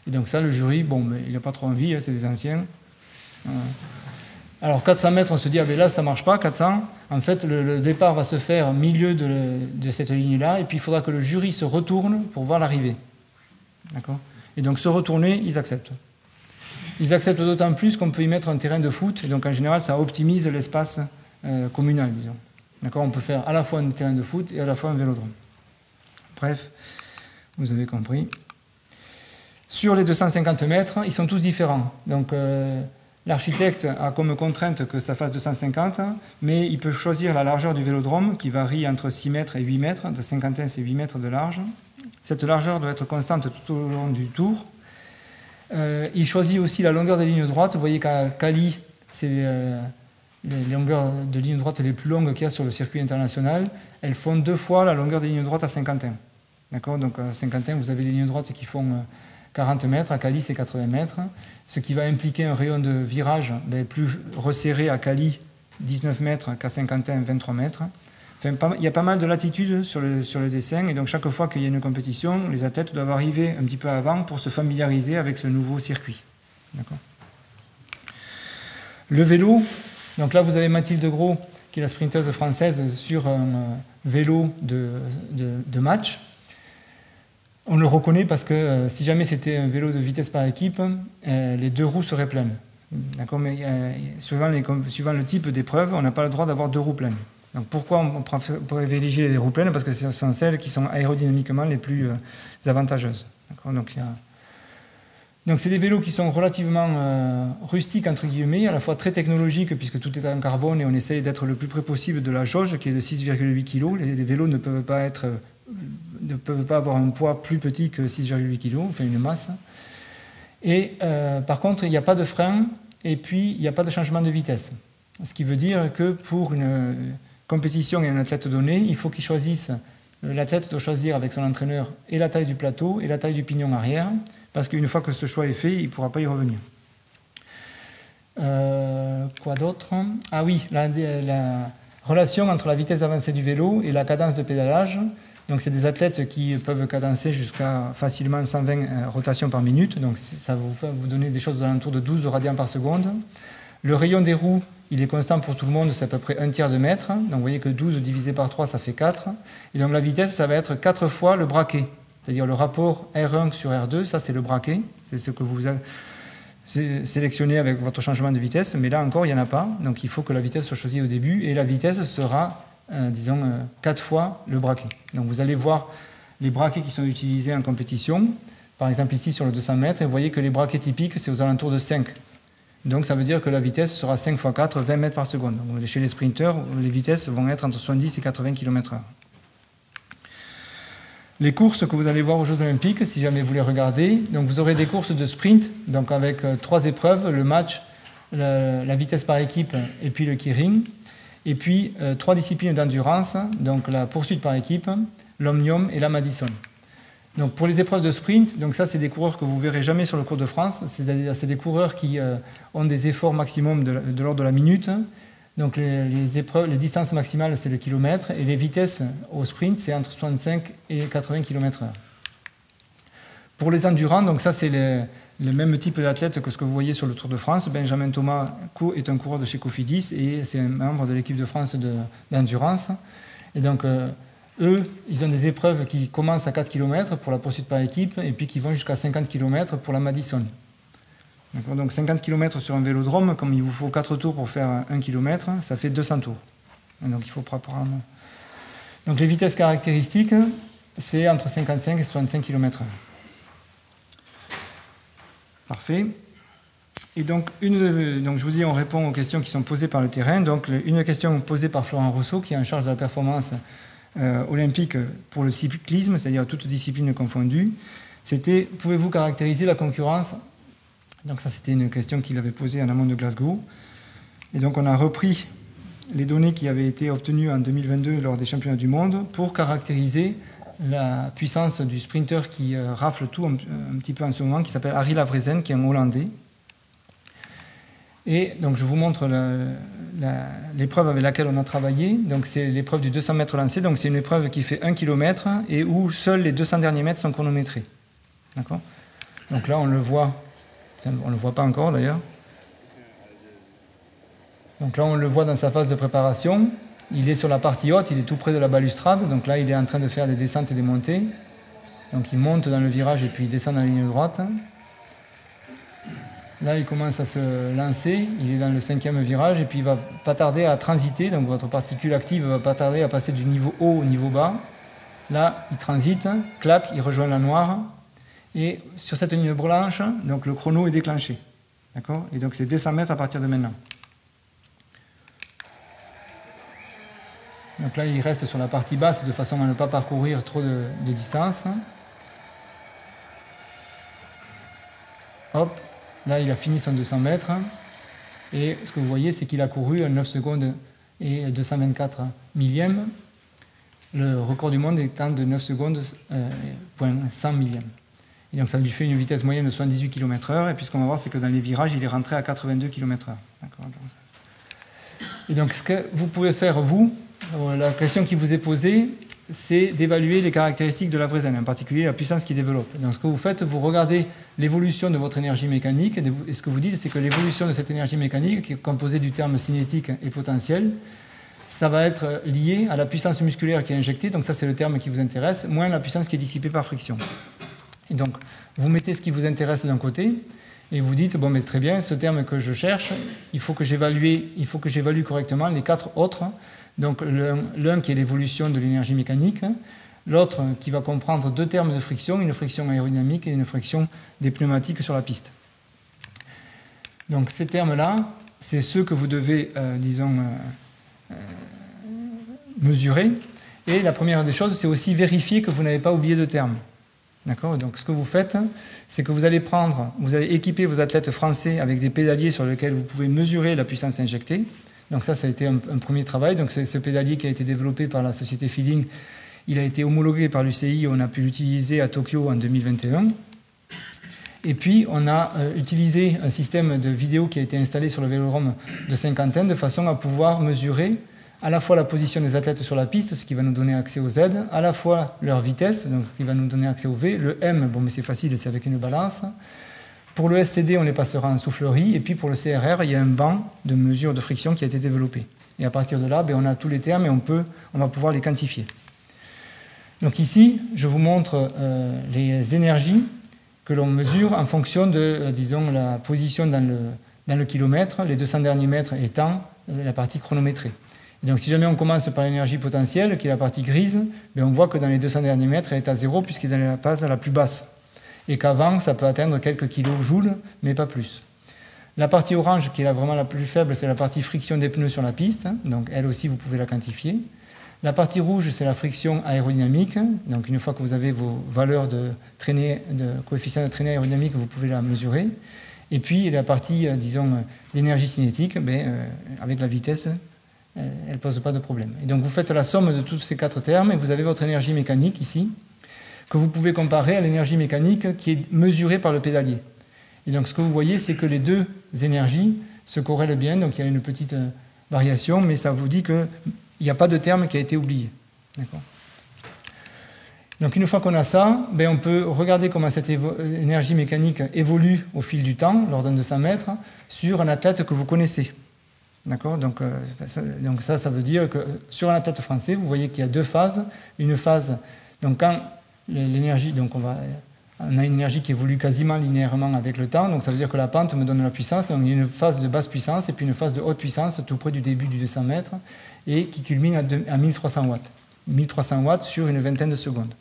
B: Et donc ça, le jury, il n'a pas trop envie, c'est des anciens. Alors 400 mètres, on se dit, là, ça ne marche pas, 400. En fait, le départ va se faire au milieu de cette ligne-là, et puis il faudra que le jury se retourne pour voir l'arrivée. D'accord ? Et donc se retourner, ils acceptent. Ils acceptent d'autant plus qu'on peut y mettre un terrain de foot, et donc en général, ça optimise l'espace communal, disons. D'accord ? On peut faire à la fois un terrain de foot et à la fois un vélodrome. Bref, vous avez compris. Sur les 250 mètres, ils sont tous différents. Donc l'architecte a comme contrainte que ça fasse 250, mais il peut choisir la largeur du vélodrome qui varie entre 6 mètres et 8 mètres. De Saint-Quentin, c'est 8 mètres de large. Cette largeur doit être constante tout au long du tour. Il choisit aussi la longueur des lignes droites. Vous voyez qu'à Cali, c'est les longueurs de lignes droites les plus longues qu'il y a sur le circuit international. Elles font 2 fois la longueur des lignes droites à Saint-Quentin. D'accord ? Donc à Saint-Quentin, vous avez des lignes droites qui font 40 mètres, à Cali c'est 80 mètres, ce qui va impliquer un rayon de virage plus resserré à Cali, 19 mètres, qu'à Saint-Quentin, 23 mètres. Enfin, il y a pas mal de latitude sur le dessin, et donc chaque fois qu'il y a une compétition, les athlètes doivent arriver un petit peu avant pour se familiariser avec ce nouveau circuit. D'accord ? Le vélo, donc là vous avez Mathilde Gros, qui est la sprinteuse française, sur un vélo de match. On le reconnaît parce que si jamais c'était un vélo de vitesse par équipe, les 2 roues seraient pleines. D'accord ? Mais suivant le type d'épreuve, on n'a pas le droit d'avoir 2 roues pleines. Donc pourquoi on privilégie les roues pleines ? Parce que ce sont celles qui sont aérodynamiquement les plus avantageuses. D'accord ? Donc c'est des vélos qui sont relativement rustiques, entre guillemets, à la fois très technologiques, puisque tout est en carbone et on essaye d'être le plus près possible de la jauge, qui est de 6,8 kg. Les vélos ne peuvent pas avoir un poids plus petit que 6,8 kg, enfin une masse. Et par contre, il n'y a pas de frein et puis il n'y a pas de changement de vitesse. Ce qui veut dire que pour une compétition et un athlète donné, il faut qu'il choisisse, l'athlète doit choisir avec son entraîneur et la taille du plateau et la taille du pignon arrière, parce qu'une fois que ce choix est fait, il ne pourra pas y revenir. Quoi d'autre? Ah oui, la relation entre la vitesse d'avancée du vélo et la cadence de pédalage. Donc c'est des athlètes qui peuvent cadencer jusqu'à facilement 120 rotations par minute, donc ça va vous donner des choses aux alentours de 12 radians par seconde. Le rayon des roues, il est constant pour tout le monde, c'est à peu près 1/3 de mètre. Donc vous voyez que 12 divisé par 3, ça fait 4. Et donc la vitesse, ça va être 4 fois le braquet. C'est-à-dire le rapport R1 sur R2, ça c'est le braquet. C'est ce que vous sélectionnez avec votre changement de vitesse. Mais là encore, il n'y en a pas. Donc il faut que la vitesse soit choisie au début. Et la vitesse sera, disons, 4 fois le braquet. Donc vous allez voir les braquets qui sont utilisés en compétition. Par exemple ici sur le 200 mètres, et vous voyez que les braquets typiques, c'est aux alentours de 5. Donc ça veut dire que la vitesse sera 5 x 4, 20 mètres par seconde. Donc, chez les sprinteurs, les vitesses vont être entre 70 et 80 km/h. Les courses que vous allez voir aux Jeux Olympiques, si jamais vous les regardez, donc vous aurez des courses de sprint, donc avec 3 épreuves, le match, la vitesse par équipe et puis le keirin. Et puis 3 disciplines d'endurance, donc la poursuite par équipe, l'omnium et la Madison. Donc pour les épreuves de sprint, donc ça c'est des coureurs que vous ne verrez jamais sur le Tour de France, c'est des coureurs qui ont des efforts maximum de l'ordre de la minute. Donc les distances maximales c'est le kilomètre et les vitesses au sprint c'est entre 65 et 80 km/h. Pour les endurants, donc ça c'est le même type d'athlète que ce que vous voyez sur le Tour de France. Benjamin Thomas est un coureur de chez Cofidis et c'est un membre de l'équipe de France d'endurance. Et donc eux, ils ont des épreuves qui commencent à 4 km pour la poursuite par équipe et puis qui vont jusqu'à 50 km pour la Madison. Donc 50 km sur un vélodrome, comme il vous faut 4 tours pour faire 1 km, ça fait 200 tours. Donc il faut préparer. Donc les vitesses caractéristiques, c'est entre 55 et 65 km/h. Parfait. Et donc je vous dis, on répond aux questions qui sont posées par le terrain. Donc une question posée par Florent Rousseau, qui est en charge de la performance olympique pour le cyclisme, c'est-à-dire toutes disciplines confondues, c'était: pouvez-vous caractériser la concurrence? Donc ça c'était une question qu'il avait posée en amont de Glasgow. Et donc on a repris les données qui avaient été obtenues en 2022 lors des championnats du monde pour caractériser la puissance du sprinter qui rafle tout un petit peu en ce moment, qui s'appelle Harry Lavrezen, qui est un Hollandais. Et donc je vous montre l'épreuve avec laquelle on a travaillé. Donc c'est l'épreuve du 200 mètres lancé. Donc c'est une épreuve qui fait 1 km et où seuls les 200 derniers mètres sont chronométrés. D'accord ? Donc là on le voit, enfin, on ne le voit pas encore d'ailleurs. Donc là on le voit dans sa phase de préparation. Il est sur la partie haute, il est tout près de la balustrade. Donc là il est en train de faire des descentes et des montées. Donc il monte dans le virage et puis il descend dans la ligne droite. Là, il commence à se lancer, il est dans le 5e virage et puis il ne va pas tarder à transiter, donc votre particule active ne va pas tarder à passer du niveau haut au niveau bas. Là, il transite, clac, il rejoint la noire et sur cette ligne blanche, donc le chrono est déclenché. D'accord ? Et donc c'est 200 mètres à partir de maintenant. Donc là, il reste sur la partie basse de façon à ne pas parcourir trop de distance. Hop. Là, il a fini son 200 mètres et ce que vous voyez, c'est qu'il a couru en 9 secondes et 224 millièmes. Le record du monde étant de 9 secondes, 100 millièmes. Et donc, ça lui fait une vitesse moyenne de 78 km/h. Et puis, ce qu'on va voir, c'est que dans les virages, il est rentré à 82 km/h. Et donc, ce que vous pouvez faire, vous, la question qui vous est posée, c'est d'évaluer les caractéristiques de Lavrezen, en particulier la puissance qu'il développe. Donc ce que vous faites, vous regardez l'évolution de votre énergie mécanique, et ce que vous dites, c'est que l'évolution de cette énergie mécanique, qui est composée du terme cinétique et potentiel, ça va être lié à la puissance musculaire qui est injectée, donc ça c'est le terme qui vous intéresse, moins la puissance qui est dissipée par friction. Et donc vous mettez ce qui vous intéresse d'un côté, et vous dites, bon mais très bien, ce terme que je cherche, il faut que j'évalue correctement les 4 autres. Donc l'un qui est l'évolution de l'énergie mécanique, l'autre qui va comprendre 2 termes de friction, une friction aérodynamique et une friction des pneumatiques sur la piste. Donc ces termes-là, c'est ceux que vous devez, mesurer. Et la première des choses, c'est aussi vérifier que vous n'avez pas oublié de termes. D'accord? Donc ce que vous faites, c'est que vous allez équiper vos athlètes français avec des pédaliers sur lesquels vous pouvez mesurer la puissance injectée. Donc ça a été un premier travail. Donc ce pédalier qui a été développé par la société Feeling, il a été homologué par l'UCI, on a pu l'utiliser à Tokyo en 2021. Et puis on a utilisé un système de vidéo qui a été installé sur le vélodrome de Saint-Quentin de façon à pouvoir mesurer à la fois la position des athlètes sur la piste, ce qui va nous donner accès au Z, à la fois leur vitesse, donc ce qui va nous donner accès au V, le M, bon mais c'est facile, c'est avec une balance. Pour le SCD, on les passera en soufflerie, et puis pour le CRR, il y a un banc de mesure de friction qui a été développé. Et à partir de là, on a tous les termes et on va pouvoir les quantifier. Donc ici, je vous montre les énergies que l'on mesure en fonction de, disons, la position dans le kilomètre, les 200 derniers mètres étant la partie chronométrée. Et donc si jamais on commence par l'énergie potentielle, qui est la partie grise, on voit que dans les 200 derniers mètres, elle est à 0 puisqu'elle est dans la phase la plus basse. Et qu'avant, ça peut atteindre quelques kilojoules, mais pas plus. La partie orange, qui est vraiment la plus faible, c'est la partie friction des pneus sur la piste. Donc elle aussi, vous pouvez la quantifier. La partie rouge, c'est la friction aérodynamique. Donc une fois que vous avez vos valeurs de coefficient de traînée aérodynamique, vous pouvez la mesurer. Et puis la partie, disons, d'énergie cinétique, avec la vitesse, elle ne pose pas de problème. Et donc vous faites la somme de tous ces 4 termes et vous avez votre énergie mécanique ici, que vous pouvez comparer à l'énergie mécanique qui est mesurée par le pédalier. Et donc ce que vous voyez, c'est que les deux énergies se corrèlent bien, donc il y a une petite variation, mais ça vous dit qu'il n'y a pas de terme qui a été oublié. D'accord ? Donc une fois qu'on a ça, on peut regarder comment cette énergie mécanique évolue au fil du temps, lors d'un 200 mètres, sur un athlète que vous connaissez. D'accord ? Donc ça veut dire que sur un athlète français, vous voyez qu'il y a 2 phases. Une phase, donc quand l'énergie, donc on a une énergie qui évolue quasiment linéairement avec le temps, donc ça veut dire que la pente me donne la puissance, donc il y a une phase de basse puissance et puis une phase de haute puissance tout près du début du 200 mètres et qui culmine à 1300 watts. 1300 watts sur une vingtaine de secondes.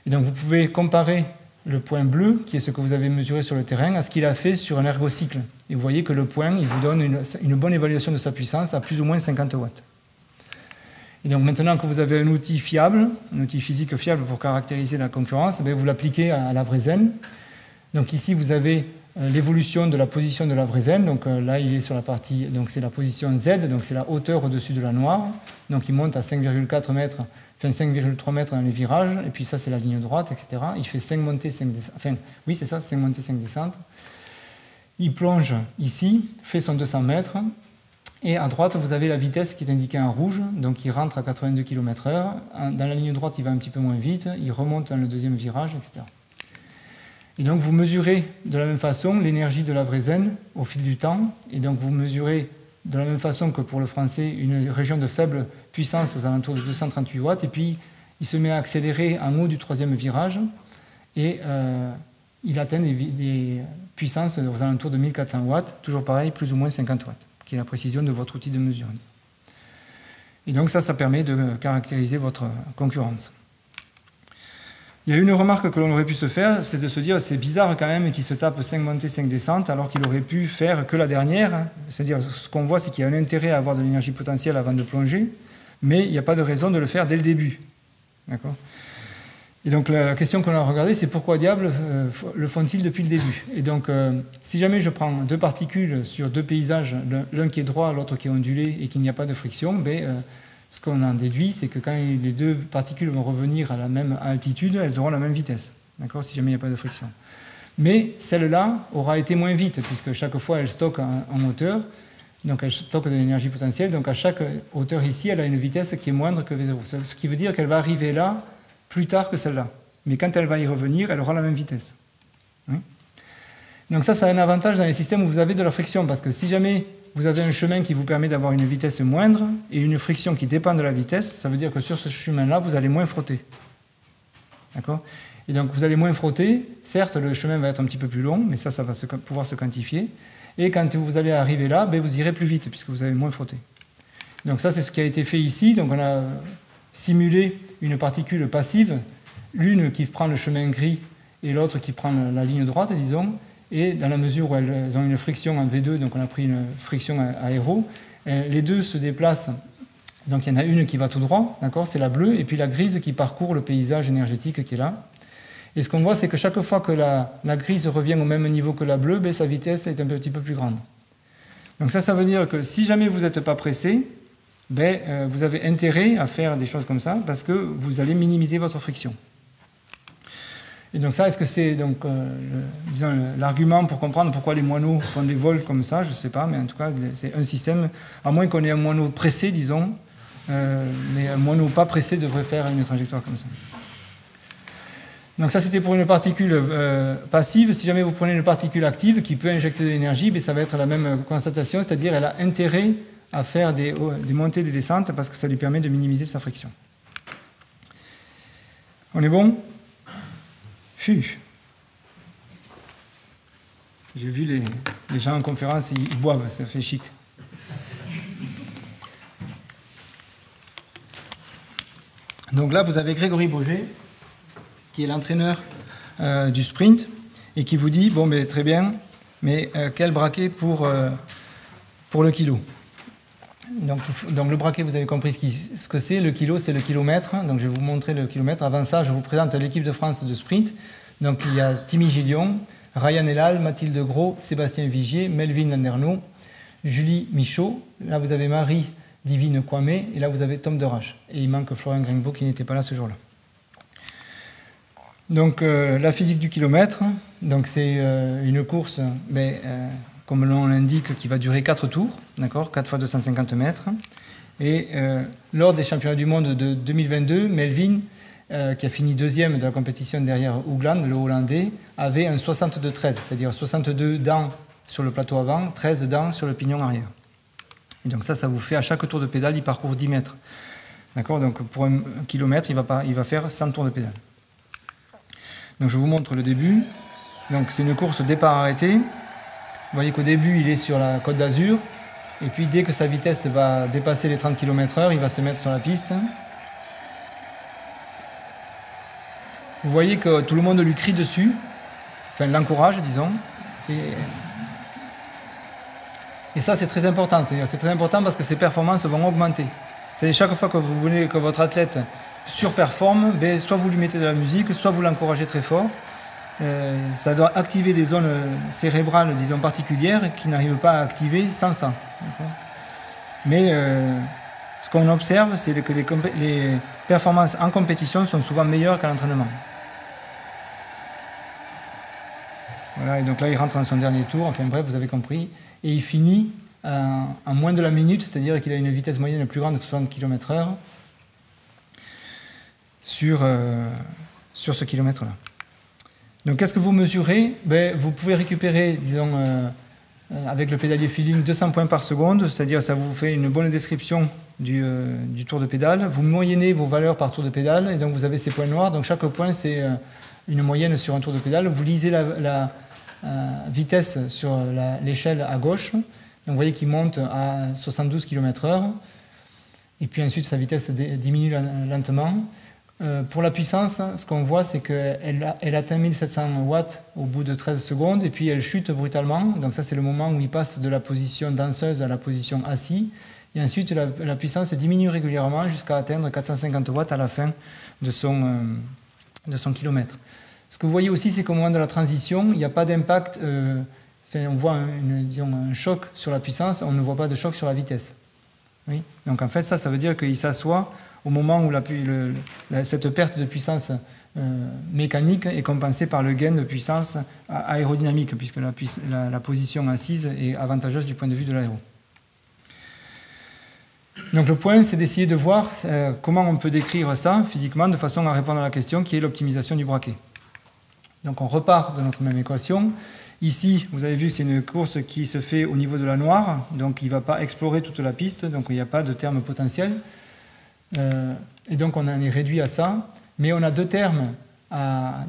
B: Et donc vous pouvez comparer le point bleu, qui est ce que vous avez mesuré sur le terrain, à ce qu'il a fait sur un ergocycle. Et vous voyez que le point, il vous donne une bonne évaluation de sa puissance à plus ou moins 50 watts. Et donc maintenant que vous avez un outil fiable, un outil physique fiable pour caractériser la concurrence, vous l'appliquez à la vraie zen. Donc ici vous avez l'évolution de la position de la vraie zen. Donc là il est sur la partie, donc c'est la position Z, donc c'est la hauteur au-dessus de la noire. Donc il monte à 5,4 mètres, enfin 5,3 mètres dans les virages, et puis ça c'est la ligne droite, etc. Il fait 5 montées, 5 descentes, enfin oui c'est ça, 5 montées, 5 descentes. Il plonge ici, fait son 200 mètres. Et à droite, vous avez la vitesse qui est indiquée en rouge, donc il rentre à 82 km/h. Dans la ligne droite, il va un petit peu moins vite, il remonte dans le deuxième virage, etc. Et donc vous mesurez de la même façon l'énergie de la vraie zen au fil du temps, et donc vous mesurez de la même façon que pour le français une région de faible puissance aux alentours de 238 watts, et puis il se met à accélérer en haut du troisième virage, et il atteint des puissances aux alentours de 1400 watts, toujours pareil, plus ou moins 50 watts. Qui est la précision de votre outil de mesure. Et donc ça permet de caractériser votre concurrence. Il y a une remarque que l'on aurait pu se faire, c'est de se dire c'est bizarre quand même qu'il se tape 5 montées, 5 descentes, alors qu'il aurait pu faire que la dernière. C'est-à-dire ce qu'on voit, c'est qu'il y a un intérêt à avoir de l'énergie potentielle avant de plonger, mais il n'y a pas de raison de le faire dès le début. D'accord ? Et donc la question qu'on a regardée, c'est pourquoi diable le font-ils depuis le début? Et donc si jamais je prends 2 particules sur 2 paysages, l'un qui est droit, l'autre qui est ondulé, et qu'il n'y a pas de friction, ce qu'on en déduit, c'est que quand les 2 particules vont revenir à la même altitude, elles auront la même vitesse, d'accord, si jamais il n'y a pas de friction. Mais celle-là aura été moins vite, puisque chaque fois elle stocke en hauteur, donc elle stocke de l'énergie potentielle, donc à chaque hauteur ici, elle a une vitesse qui est moindre que V0, ce qui veut dire qu'elle va arriver là plus tard que celle-là. Mais quand elle va y revenir, elle aura la même vitesse. Oui. Donc ça a un avantage dans les systèmes où vous avez de la friction, parce que si jamais vous avez un chemin qui vous permet d'avoir une vitesse moindre et une friction qui dépend de la vitesse, ça veut dire que sur ce chemin-là, vous allez moins frotter. D'accord ? Et donc vous allez moins frotter, certes le chemin va être un petit peu plus long, mais ça va pouvoir se quantifier. Et quand vous allez arriver là, vous irez plus vite, puisque vous avez moins frotté. Donc ça c'est ce qui a été fait ici. Donc on a simulé une particule passive, l'une qui prend le chemin gris et l'autre qui prend la ligne droite, disons, et dans la mesure où elles ont une friction en V2, donc on a pris une friction aéro, les deux se déplacent, donc il y en a une qui va tout droit, d'accord, c'est la bleue, et puis la grise qui parcourt le paysage énergétique qui est là. Et ce qu'on voit, c'est que chaque fois que la grise revient au même niveau que la bleue, ben, sa vitesse est un petit peu plus grande. Donc ça veut dire que si jamais vous n'êtes pas pressé, ben, vous avez intérêt à faire des choses comme ça parce que vous allez minimiser votre friction. Et donc ça, est-ce que c'est donc l'argument pour comprendre pourquoi les moineaux font des vols comme ça? Je ne sais pas, mais en tout cas, c'est un système, à moins qu'on ait un moineau pressé, disons, mais un moineau pas pressé devrait faire une trajectoire comme ça. Donc ça, c'était pour une particule passive. Si jamais vous prenez une particule active qui peut injecter de l'énergie, ben, ça va être la même constatation, c'est-à-dire elle a intérêt à faire des montées et des descentes parce que ça lui permet de minimiser sa friction. On est bon? J'ai vu les gens en conférence, ils boivent, ça fait chic. Donc là, vous avez Grégory Boger, qui est l'entraîneur du sprint, et qui vous dit, bon, mais très bien, mais quel braquet pour le kilo? Donc le braquet, vous avez compris ce que c'est. Le kilo, c'est le kilomètre. Donc je vais vous montrer le kilomètre. Avant ça, je vous présente l'équipe de France de sprint. Donc il y a Timmy Gillion, Ryan Elal, Mathilde Gros, Sébastien Vigier, Melvin Landerneau, Julie Michaud. Là, vous avez Marie Divine Kwame. Et là, vous avez Tom Derache. Et il manque Florian Gringbeau qui n'était pas là ce jour-là. Donc la physique du kilomètre. Donc c'est une course... comme le nom l'indique, qui va durer 4 tours, d'accord, 4 fois 250 mètres. Et lors des championnats du monde de 2022, Melvin, qui a fini deuxième de la compétition derrière Hoogland, le Hollandais, avait un 62-13, c'est-à-dire 62 dents sur le plateau avant, 13 dents sur le pignon arrière. Et donc ça vous fait, à chaque tour de pédale, il parcourt 10 mètres. D'accord, donc pour un kilomètre, il va faire 100 tours de pédale. Donc je vous montre le début. Donc c'est une course départ-arrêté. Vous voyez qu'au début, il est sur la Côte d'Azur. Et puis, dès que sa vitesse va dépasser les 30 km/h, il va se mettre sur la piste. Vous voyez que tout le monde lui crie dessus. Enfin, l'encourage, disons. Et ça, c'est très important. C'est très important parce que ses performances vont augmenter. C'est chaque fois que vous voulez que votre athlète surperforme, soit vous lui mettez de la musique, soit vous l'encouragez très fort. Ça doit activer des zones cérébrales, disons, particulières qui n'arrivent pas à activer sans ça. Mais ce qu'on observe, c'est que les performances en compétition sont souvent meilleures qu'à l'entraînement. Voilà, et donc là, il rentre dans son dernier tour, enfin bref, vous avez compris. Et il finit en moins de la minute, c'est-à-dire qu'il a une vitesse moyenne plus grande que 60 km/h sur ce kilomètre-là. Donc, qu'est-ce que vous mesurez? Vous pouvez récupérer, disons, avec le pédalier feeling, 200 points par seconde, c'est-à-dire ça vous fait une bonne description du tour de pédale. Vous moyennez vos valeurs par tour de pédale, et donc vous avez ces points noirs. Donc, chaque point, c'est une moyenne sur un tour de pédale. Vous lisez la vitesse sur l'échelle à gauche. Donc, vous voyez qu'il monte à 72 km/h. Et puis ensuite, sa vitesse diminue lentement. Pour la puissance, ce qu'on voit, c'est qu'elle atteint 1700 watts au bout de 13 secondes et puis elle chute brutalement. Donc ça, c'est le moment où il passe de la position danseuse à la position assis. Et ensuite, la puissance diminue régulièrement jusqu'à atteindre 450 watts à la fin de son kilomètre. Ce que vous voyez aussi, c'est qu'au moment de la transition, il n'y a pas d'impact. On voit un choc sur la puissance, on ne voit pas de choc sur la vitesse. Oui. Donc en fait, ça veut dire qu'il s'assoit au moment où cette perte de puissance mécanique est compensée par le gain de puissance aérodynamique, puisque la position assise est avantageuse du point de vue de l'aéro. Donc le point, c'est d'essayer de voir comment on peut décrire ça physiquement de façon à répondre à la question qui est l'optimisation du braquet. Donc on repart de notre même équation. Ici, vous avez vu, c'est une course qui se fait au niveau de la noire, donc il ne va pas explorer toute la piste, donc il n'y a pas de terme potentiel. Et donc on en est réduit à ça, mais on a deux termes à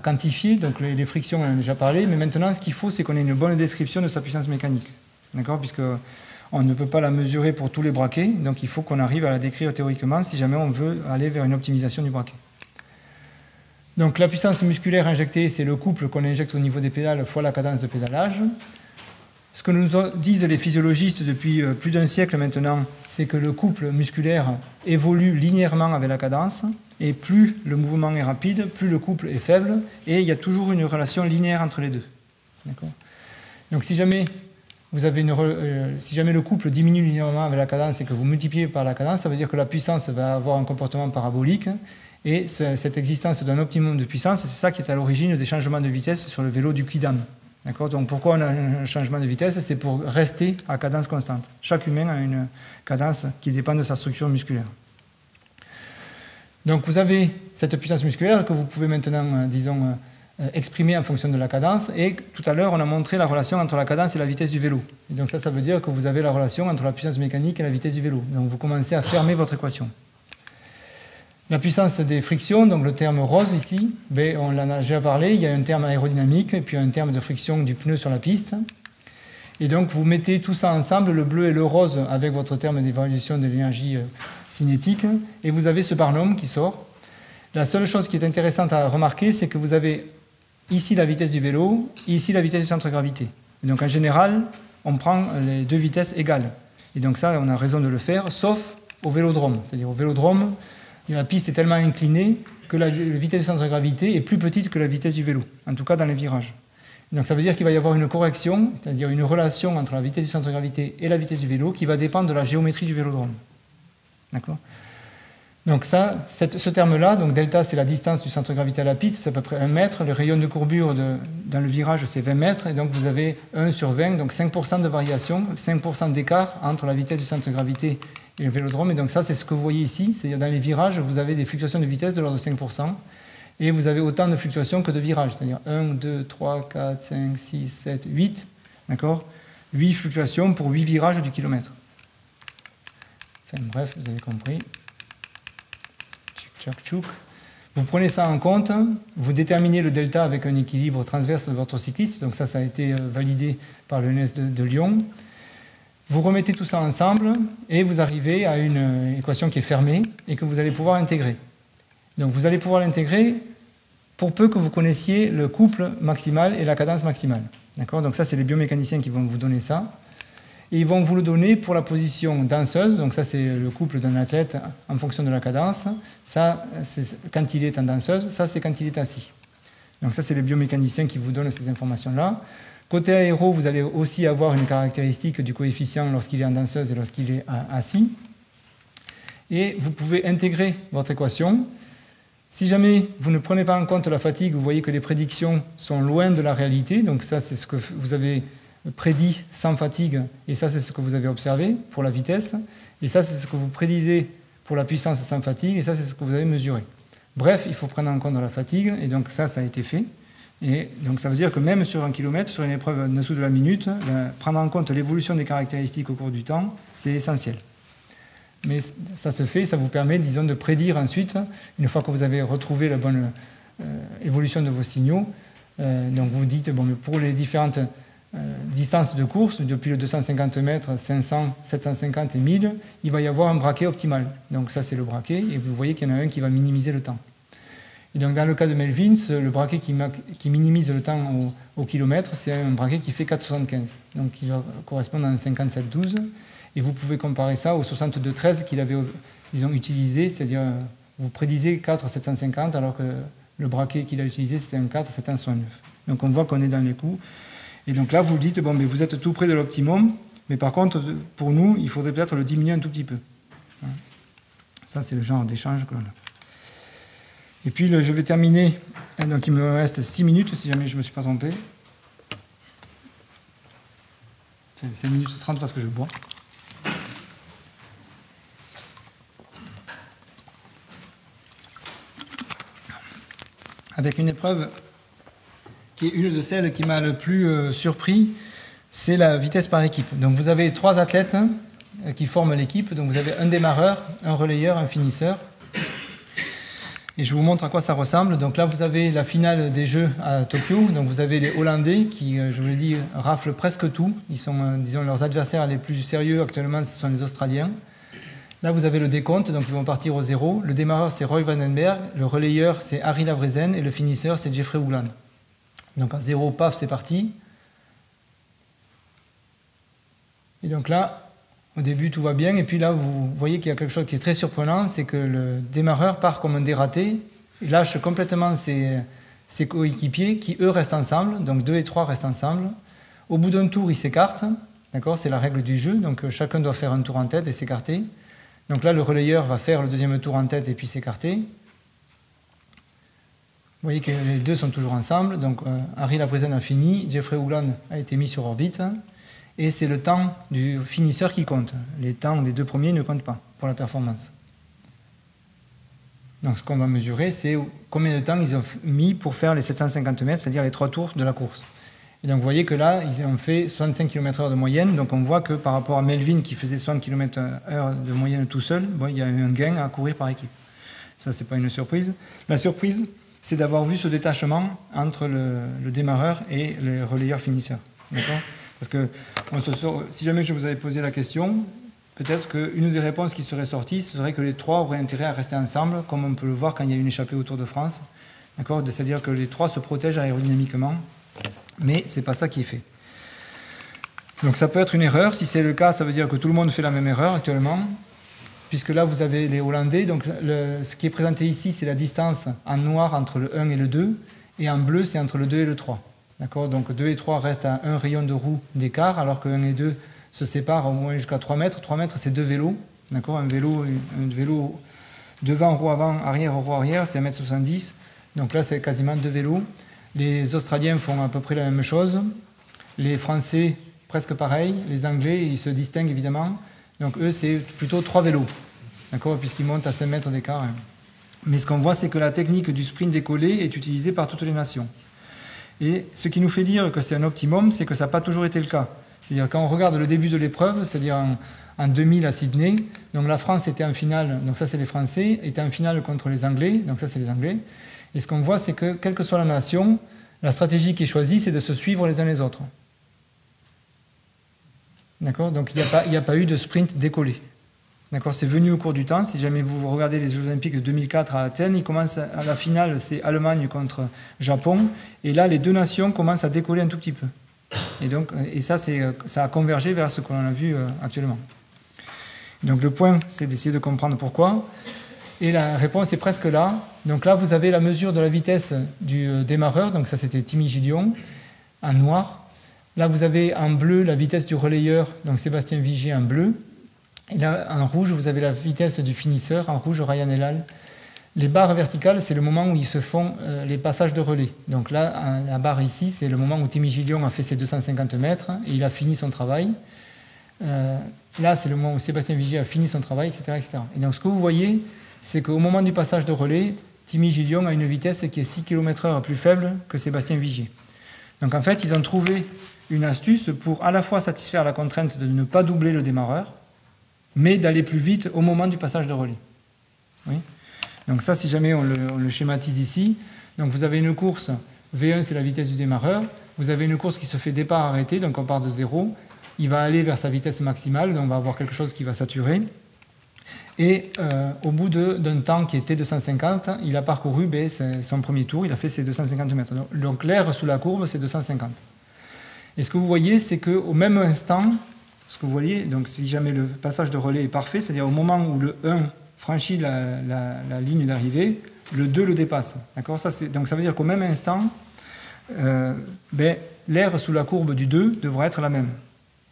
B: quantifier, donc les frictions, on en a déjà parlé, mais maintenant ce qu'il faut, c'est qu'on ait une bonne description de sa puissance mécanique, d'accord, puisqu'on ne peut pas la mesurer pour tous les braquets, donc il faut qu'on arrive à la décrire théoriquement si jamais on veut aller vers une optimisation du braquet. Donc la puissance musculaire injectée, c'est le couple qu'on injecte au niveau des pédales fois la cadence de pédalage. Ce que nous disent les physiologistes depuis plus d'un siècle maintenant, c'est que le couple musculaire évolue linéairement avec la cadence, et plus le mouvement est rapide, plus le couple est faible, et il y a toujours une relation linéaire entre les deux. Donc si jamais, si jamais le couple diminue linéairement avec la cadence et que vous multipliez par la cadence, ça veut dire que la puissance va avoir un comportement parabolique, et cette existence d'un optimum de puissance, c'est ça qui est à l'origine des changements de vitesse sur le vélo du Quidam. Donc pourquoi on a un changement de vitesse? C'est pour rester à cadence constante. Chaque humain a une cadence qui dépend de sa structure musculaire. Donc vous avez cette puissance musculaire que vous pouvez maintenant, disons, exprimer en fonction de la cadence. Et tout à l'heure, on a montré la relation entre la cadence et la vitesse du vélo. Et donc ça veut dire que vous avez la relation entre la puissance mécanique et la vitesse du vélo. Donc vous commencez à fermer votre équation. La puissance des frictions, donc le terme rose ici, on en a déjà parlé, il y a un terme aérodynamique et puis un terme de friction du pneu sur la piste. Et donc vous mettez tout ça ensemble, le bleu et le rose, avec votre terme d'évaluation de l'énergie cinétique, et vous avez ce Barnum qui sort. La seule chose qui est intéressante à remarquer, c'est que vous avez ici la vitesse du vélo, et ici la vitesse du centre de gravité. Et donc en général, on prend les deux vitesses égales. Et donc ça, on a raison de le faire, sauf au vélodrome. C'est-à-dire au vélodrome, la piste est tellement inclinée que la vitesse du centre de gravité est plus petite que la vitesse du vélo, en tout cas dans les virages. Donc ça veut dire qu'il va y avoir une correction, c'est-à-dire une relation entre la vitesse du centre de gravité et la vitesse du vélo qui va dépendre de la géométrie du vélodrome. D'accord ? Donc ça, ce terme-là, donc delta c'est la distance du centre de gravité à la piste, c'est à peu près 1 mètre, le rayon de courbure dans le virage c'est 20 mètres, et donc vous avez 1 sur 20, donc 5% de variation, 5% d'écart entre la vitesse du centre de gravité et le vélodrome, et donc ça c'est ce que vous voyez ici, c'est-à-dire dans les virages vous avez des fluctuations de vitesse de l'ordre de 5%, et vous avez autant de fluctuations que de virages, c'est-à-dire 1, 2, 3, 4, 5, 6, 7, 8, d'accord ? 8 fluctuations pour 8 virages du kilomètre. Enfin bref, vous avez compris. Vous prenez ça en compte, vous déterminez le delta avec un équilibre transverse de votre cycliste, donc ça a été validé par l'ENS de Lyon. Vous remettez tout ça ensemble et vous arrivez à une équation qui est fermée et que vous allez pouvoir intégrer. Donc vous allez pouvoir l'intégrer pour peu que vous connaissiez le couple maximal et la cadence maximale. D'accord ? Donc ça, c'est les biomécaniciens qui vont vous donner ça. Et ils vont vous le donner pour la position danseuse, donc ça c'est le couple d'un athlète en fonction de la cadence, ça c'est quand il est en danseuse, ça c'est quand il est assis. Donc ça c'est les biomécaniciens qui vous donnent ces informations-là. Côté aéro, vous allez aussi avoir une caractéristique du coefficient lorsqu'il est en danseuse et lorsqu'il est assis. Et vous pouvez intégrer votre équation. Si jamais vous ne prenez pas en compte la fatigue, vous voyez que les prédictions sont loin de la réalité, donc ça c'est ce que vous avez prédit sans fatigue, et ça c'est ce que vous avez observé pour la vitesse, et ça c'est ce que vous prédisez pour la puissance sans fatigue, et ça c'est ce que vous avez mesuré. Bref, il faut prendre en compte la fatigue, et donc ça a été fait, et donc ça veut dire que même sur 1 km, sur une épreuve en dessous de la minute, prendre en compte l'évolution des caractéristiques au cours du temps, c'est essentiel. Mais ça se fait, ça vous permet, disons, de prédire ensuite, une fois que vous avez retrouvé la bonne évolution de vos signaux, donc vous dites, bon, mais pour les différentes distance de course, depuis le 250 mètres, 500, 750 et 1000, il va y avoir un braquet optimal. Donc ça c'est le braquet, et vous voyez qu'il y en a un qui va minimiser le temps. Et donc dans le cas de Melvins, le braquet qui minimise le temps au kilomètre, c'est un braquet qui fait 4,75. Donc il va correspondre à un 57,12. Et vous pouvez comparer ça au 62,13 qu'ils ont utilisé, c'est-à-dire vous prédisez 4,750 alors que le braquet qu'il a utilisé c'est un 4,769. Donc on voit qu'on est dans les coups. Et donc là, vous dites, bon, mais vous êtes tout près de l'optimum, mais par contre, pour nous, il faudrait peut-être le diminuer un tout petit peu. Ça, c'est le genre d'échange que l'on a. Et puis, je vais terminer. Donc, il me reste 6 minutes, si jamais je ne me suis pas trompé. Enfin, 5 minutes 30 parce que je bois. Avec une épreuve qui est une de celles qui m'a le plus surpris, c'est la vitesse par équipe. Donc vous avez 3 athlètes qui forment l'équipe. Donc vous avez un démarreur, un relayeur, un finisseur. Et je vous montre à quoi ça ressemble. Donc là vous avez la finale des Jeux à Tokyo. Donc vous avez les Hollandais qui, je vous l'ai dit, raflent presque tout. Ils sont, disons, leurs adversaires les plus sérieux actuellement, ce sont les Australiens. Là vous avez le décompte, donc ils vont partir au 0. Le démarreur c'est Roy Vandenberg, le relayeur c'est Harry Lavrezen et le finisseur c'est Jeffrey Hoogland. Donc à 0, paf, c'est parti. Et donc là, au début, tout va bien. Et puis là, vous voyez qu'il y a quelque chose qui est très surprenant, c'est que le démarreur part comme un dératé, il lâche complètement ses coéquipiers qui, eux, restent ensemble. Donc 2 et 3 restent ensemble. Au bout d'un tour, ils s'écartent. D'accord, c'est la règle du jeu. Donc chacun doit faire un tour en tête et s'écarter. Donc là, le relayeur va faire le deuxième tour en tête et puis s'écarter. Vous voyez que les deux sont toujours ensemble. Donc Harry Lapresen a fini, Jeffrey Howland a été mis sur orbite. Et c'est le temps du finisseur qui compte. Les temps des 2 premiers ne comptent pas pour la performance. Donc ce qu'on va mesurer, c'est combien de temps ils ont mis pour faire les 750 mètres, c'est-à-dire les 3 tours de la course. Et donc vous voyez que là, ils ont fait 65 km/h de moyenne. Donc on voit que par rapport à Melvin qui faisait 60 km/h de moyenne tout seul, bon, il y a eu un gain à courir par équipe. Ça, c'est pas une surprise. La surprise, c'est d'avoir vu ce détachement entre le démarreur et le relayeur finisseur. D'accord ? Parce que si jamais je vous avais posé la question, peut-être qu'une des réponses qui serait sortie, ce serait que les 3 auraient intérêt à rester ensemble, comme on peut le voir quand il y a une échappée au Tour de France. D'accord ? C'est-à-dire que les 3 se protègent aérodynamiquement, mais ce n'est pas ça qui est fait. Donc ça peut être une erreur. Si c'est le cas, ça veut dire que tout le monde fait la même erreur actuellement, puisque là, vous avez les Hollandais. Donc ce qui est présenté ici, c'est la distance en noir entre le 1 et le 2, et en bleu, c'est entre le 2 et le 3. D'accord, donc 2 et 3 restent à un rayon de roue d'écart, alors que 1 et 2 se séparent au moins jusqu'à 3 mètres. 3 mètres, c'est 2 vélos. D'accord, un vélo devant, roue avant, arrière, roue arrière, c'est 1,70 m. Donc là, c'est quasiment 2 vélos. Les Australiens font à peu près la même chose. Les Français, presque pareil. Les Anglais, ils se distinguent évidemment. Donc eux, c'est plutôt 3 vélos. D'accord, puisqu'ils montent à 5 mètres d'écart. Mais ce qu'on voit, c'est que la technique du sprint décollé est utilisée par toutes les nations. Et ce qui nous fait dire que c'est un optimum, c'est que ça n'a pas toujours été le cas. C'est-à-dire quand on regarde le début de l'épreuve, c'est-à-dire en 2000 à Sydney, donc la France était en finale, donc ça c'est les Français, était en finale contre les Anglais, donc ça c'est les Anglais. Et ce qu'on voit, c'est que quelle que soit la nation, la stratégie qui est choisie, c'est de se suivre les uns les autres. D'accord ? Donc il n'y a pas eu de sprint décollé. D'accord, c'est venu au cours du temps. Si jamais vous regardez les Jeux Olympiques de 2004 à Athènes, ils commencent à la finale, c'est Allemagne contre Japon. Et là, les deux nations commencent à décoller un tout petit peu. Et ça a convergé vers ce qu'on a vu actuellement. Donc le point, c'est d'essayer de comprendre pourquoi. Et la réponse est presque là. Donc là, vous avez la mesure de la vitesse du démarreur. Donc ça, c'était Timmy Gillion, en noir. Là, vous avez en bleu la vitesse du relayeur, donc Sébastien Vigier en bleu. Et là, en rouge, vous avez la vitesse du finisseur, en rouge, Ryan Elal. Les barres verticales, c'est le moment où ils se font les passages de relais. Donc là, la barre ici, c'est le moment où Timmy Gillion a fait ses 250 mètres et il a fini son travail. Là, c'est le moment où Sébastien Vigier a fini son travail, etc., etc. Et donc, ce que vous voyez, c'est qu'au moment du passage de relais, Timmy Gillion a une vitesse qui est 6 km/h plus faible que Sébastien Vigier. Donc, en fait, ils ont trouvé une astuce pour à la fois satisfaire la contrainte de ne pas doubler le démarreur, mais d'aller plus vite au moment du passage de relais. Oui. Donc ça, si jamais on le schématise ici, donc vous avez une course, V1 c'est la vitesse du démarreur, vous avez une course qui se fait départ-arrêté, donc on part de 0, il va aller vers sa vitesse maximale, donc on va avoir quelque chose qui va saturer, et au bout d'un temps qui était 250, il a parcouru son premier tour, il a fait ses 250 mètres. Donc l'air sous la courbe, c'est 250. Et ce que vous voyez, c'est qu'au même instant, ce que vous voyez, donc si jamais le passage de relais est parfait, c'est-à-dire au moment où le 1 franchit la ligne d'arrivée, le 2 le dépasse. D'accord ? Donc ça veut dire qu'au même instant, l'air sous la courbe du 2 devra être la même.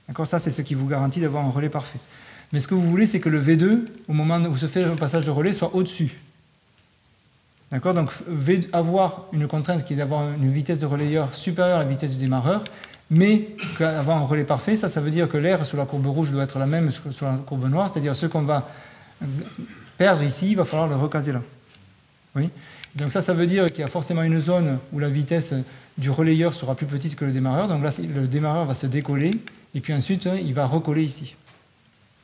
B: D'accord ? Ça, c'est ce qui vous garantit d'avoir un relais parfait. Mais ce que vous voulez, c'est que le V2, au moment où se fait le passage de relais, soit au-dessus. D'accord ? Donc avoir une contrainte qui est d'avoir une vitesse de relayeur supérieure à la vitesse du démarreur, mais avoir un relais parfait, ça veut dire que l'air sur la courbe rouge doit être la même que sur la courbe noire, c'est-à-dire ce qu'on va perdre ici, il va falloir le recaser là. Oui. Donc ça veut dire qu'il y a forcément une zone où la vitesse du relayeur sera plus petite que le démarreur, donc là le démarreur va se décoller, et puis ensuite il va recoller ici.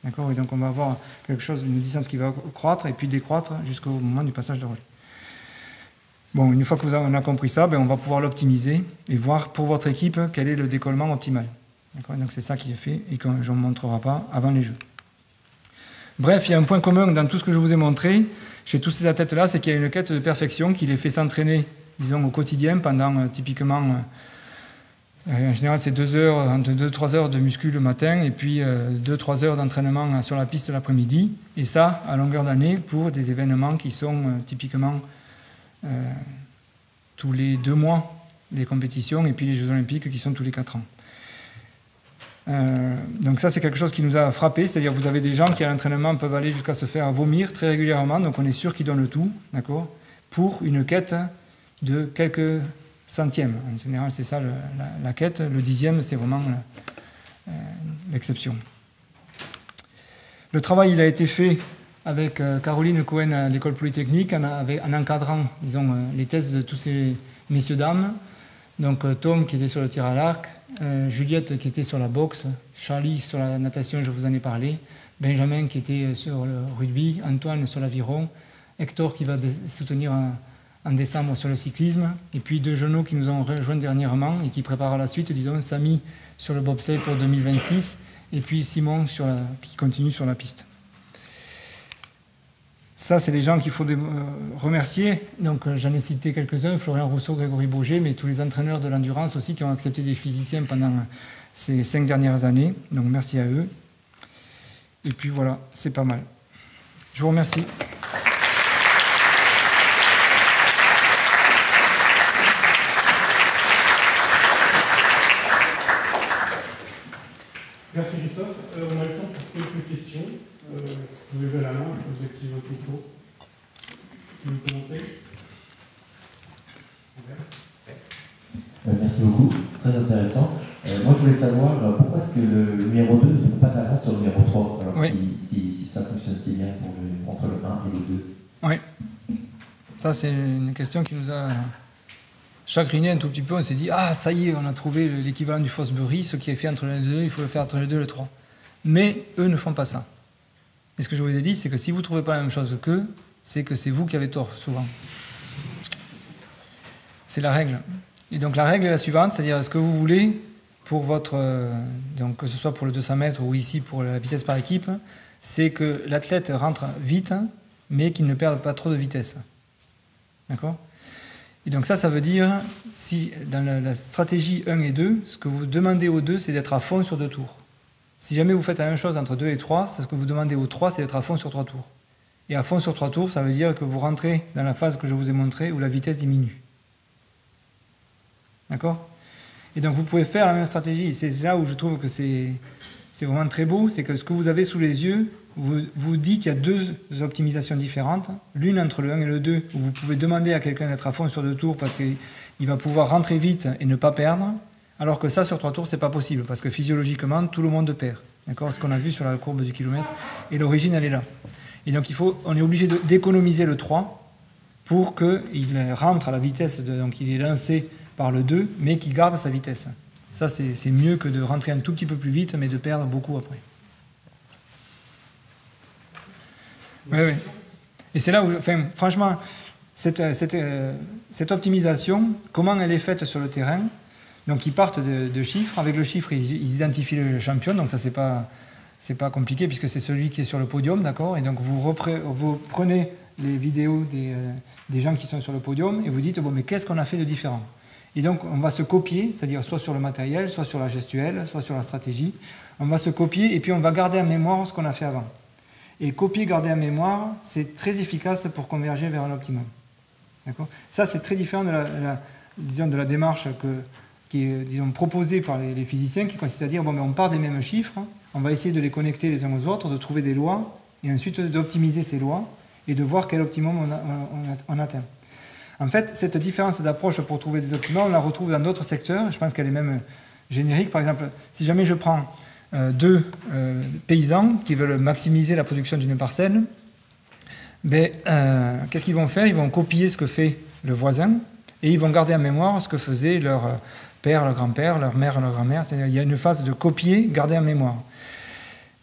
B: D'accord ? Et donc on va avoir quelque chose, une distance qui va croître et puis décroître jusqu'au moment du passage de relais. Bon, une fois qu'on a compris ça, on va pouvoir l'optimiser et voir pour votre équipe quel est le décollement optimal. Donc c'est ça qui est fait et que je ne montrerai pas avant les Jeux. Bref, il y a un point commun dans tout ce que je vous ai montré, chez tous ces athlètes-là, c'est qu'il y a une quête de perfection qui les fait s'entraîner, disons, au quotidien pendant typiquement En général, c'est 2 heures, entre 2-3 heures de muscu le matin et puis 2-3 heures d'entraînement sur la piste l'après-midi. Et ça, à longueur d'année, pour des événements qui sont typiquement tous les 2 mois, les compétitions, et puis les Jeux Olympiques qui sont tous les 4 ans. Donc ça, c'est quelque chose qui nous a frappé, c'est-à-dire vous avez des gens qui à l'entraînement peuvent aller jusqu'à se faire vomir très régulièrement, donc on est sûr qu'ils donnent le tout, d'accord, pour une quête de quelques centièmes. En général, c'est ça la quête. Le 10e, c'est vraiment l'exception. Le travail, il a été fait avec Caroline Cohen à l'École Polytechnique, en encadrant, disons, les thèses de tous ces messieurs-dames. Donc Tom qui était sur le tir à l'arc, Juliette qui était sur la boxe, Charlie sur la natation, je vous en ai parlé, Benjamin qui était sur le rugby, Antoine sur l'aviron, Hector qui va soutenir en décembre sur le cyclisme, et puis 2 jeunes qui nous ont rejoints dernièrement et qui préparent la suite, disons Samy sur le bobsleigh pour 2026, et puis Simon qui continue sur la piste. Ça, c'est les gens qu'il faut remercier. Donc, j'en ai cité quelques-uns, Florian Rousseau, Grégory Bourget, mais tous les entraîneurs de l'endurance aussi qui ont accepté des physiciens pendant ces 5 dernières années. Donc, merci à eux. Et puis voilà, c'est pas mal. Je vous remercie.
A: Merci Christophe. On a le temps pour quelques questions. Vous levez la main, vous activez votre micro. Vous commencez.
C: Merci beaucoup, très intéressant. Moi je voulais savoir pourquoi est-ce que le numéro 2 ne prend pas d'avance sur le numéro 3, alors oui. si ça fonctionne si bien entre le 1 et le 2.
B: Oui, ça c'est une question qui nous a chagriné un tout petit peu. On s'est dit, ah ça y est, on a trouvé l'équivalent du Fosbury, ce qui est fait entre les 2, il faut le faire entre les 2 et le 3. Mais eux ne font pas ça. Et ce que je vous ai dit, c'est que si vous ne trouvez pas la même chose qu'eux, c'est que c'est vous qui avez tort, souvent. C'est la règle. Et donc la règle est la suivante, c'est-à-dire ce que vous voulez pour votre... donc que ce soit pour le 200 mètres ou ici pour la vitesse par équipe, c'est que l'athlète rentre vite, mais qu'il ne perde pas trop de vitesse. D'accord ? Et donc ça veut dire, si dans la stratégie 1 et 2, ce que vous demandez aux 2, c'est d'être à fond sur 2 tours. Si jamais vous faites la même chose entre 2 et 3, ce que vous demandez aux 3, c'est d'être à fond sur 3 tours. Et à fond sur 3 tours, ça veut dire que vous rentrez dans la phase que je vous ai montrée où la vitesse diminue. D'accord ? Et donc vous pouvez faire la même stratégie. C'est là où je trouve que c'est vraiment très beau, c'est que ce que vous avez sous les yeux vous dit qu'il y a 2 optimisations différentes. L'une entre le 1 et le 2, où vous pouvez demander à quelqu'un d'être à fond sur 2 tours parce qu'il va pouvoir rentrer vite et ne pas perdre. Alors que ça, sur 3 tours, c'est pas possible, parce que physiologiquement, tout le monde perd. D'accord ? Ce qu'on a vu sur la courbe du kilomètre. Et l'origine, elle est là. Et donc, on est obligé d'économiser le 3 pour qu'il rentre à la vitesse, donc il est lancé par le 2, mais qu'il garde sa vitesse. Ça, c'est mieux que de rentrer un tout petit peu plus vite, mais de perdre beaucoup après. Oui. Et c'est là où, enfin, franchement, cette optimisation, comment elle est faite sur le terrain ? Donc ils partent de chiffres. Avec le chiffre, ils identifient le champion. Donc ça, c'est pas compliqué puisque c'est celui qui est sur le podium, d'accord ? Et donc vous prenez les vidéos des gens qui sont sur le podium et vous dites, bon, mais qu'est-ce qu'on a fait de différent ? Et donc on va se copier, c'est-à-dire soit sur le matériel, soit sur la gestuelle, soit sur la stratégie. On va se copier et puis on va garder en mémoire ce qu'on a fait avant. Et copier, garder en mémoire, c'est très efficace pour converger vers un optimum. D'accord ? Ça, c'est très différent de la démarche qui est, disons, proposée par les physiciens, qui consiste à dire, bon, mais on part des mêmes chiffres, on va essayer de les connecter les uns aux autres, de trouver des lois, et ensuite d'optimiser ces lois, et de voir quel optimum on atteint. En fait, cette différence d'approche pour trouver des optimums, on la retrouve dans d'autres secteurs, je pense qu'elle est même générique. Par exemple, si jamais je prends 2 paysans qui veulent maximiser la production d'une parcelle, qu'est-ce qu'ils vont faire ? Ils vont copier ce que fait le voisin, et ils vont garder en mémoire ce que faisait leur père, leur grand-père, leur mère, leur grand-mère. C'est-à-dire qu'il y a une phase de copier, garder en mémoire.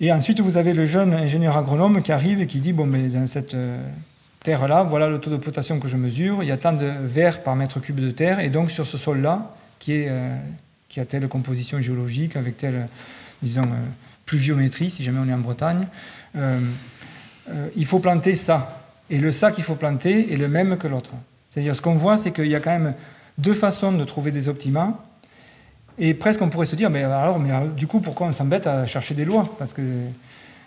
B: Et ensuite, vous avez le jeune ingénieur agronome qui arrive et qui dit, bon, mais dans cette terre-là, voilà le taux de potassium que je mesure, il y a tant de vers par mètre cube de terre, et donc sur ce sol-là, qui a telle composition géologique, avec telle, disons, pluviométrie, si jamais on est en Bretagne, il faut planter ça. Et le ça qu'il faut planter est le même que l'autre. C'est-à-dire, ce qu'on voit, c'est qu'il y a quand même 2 façons de trouver des optima. Et presque on pourrait se dire, mais du coup, pourquoi on s'embête à chercher des lois?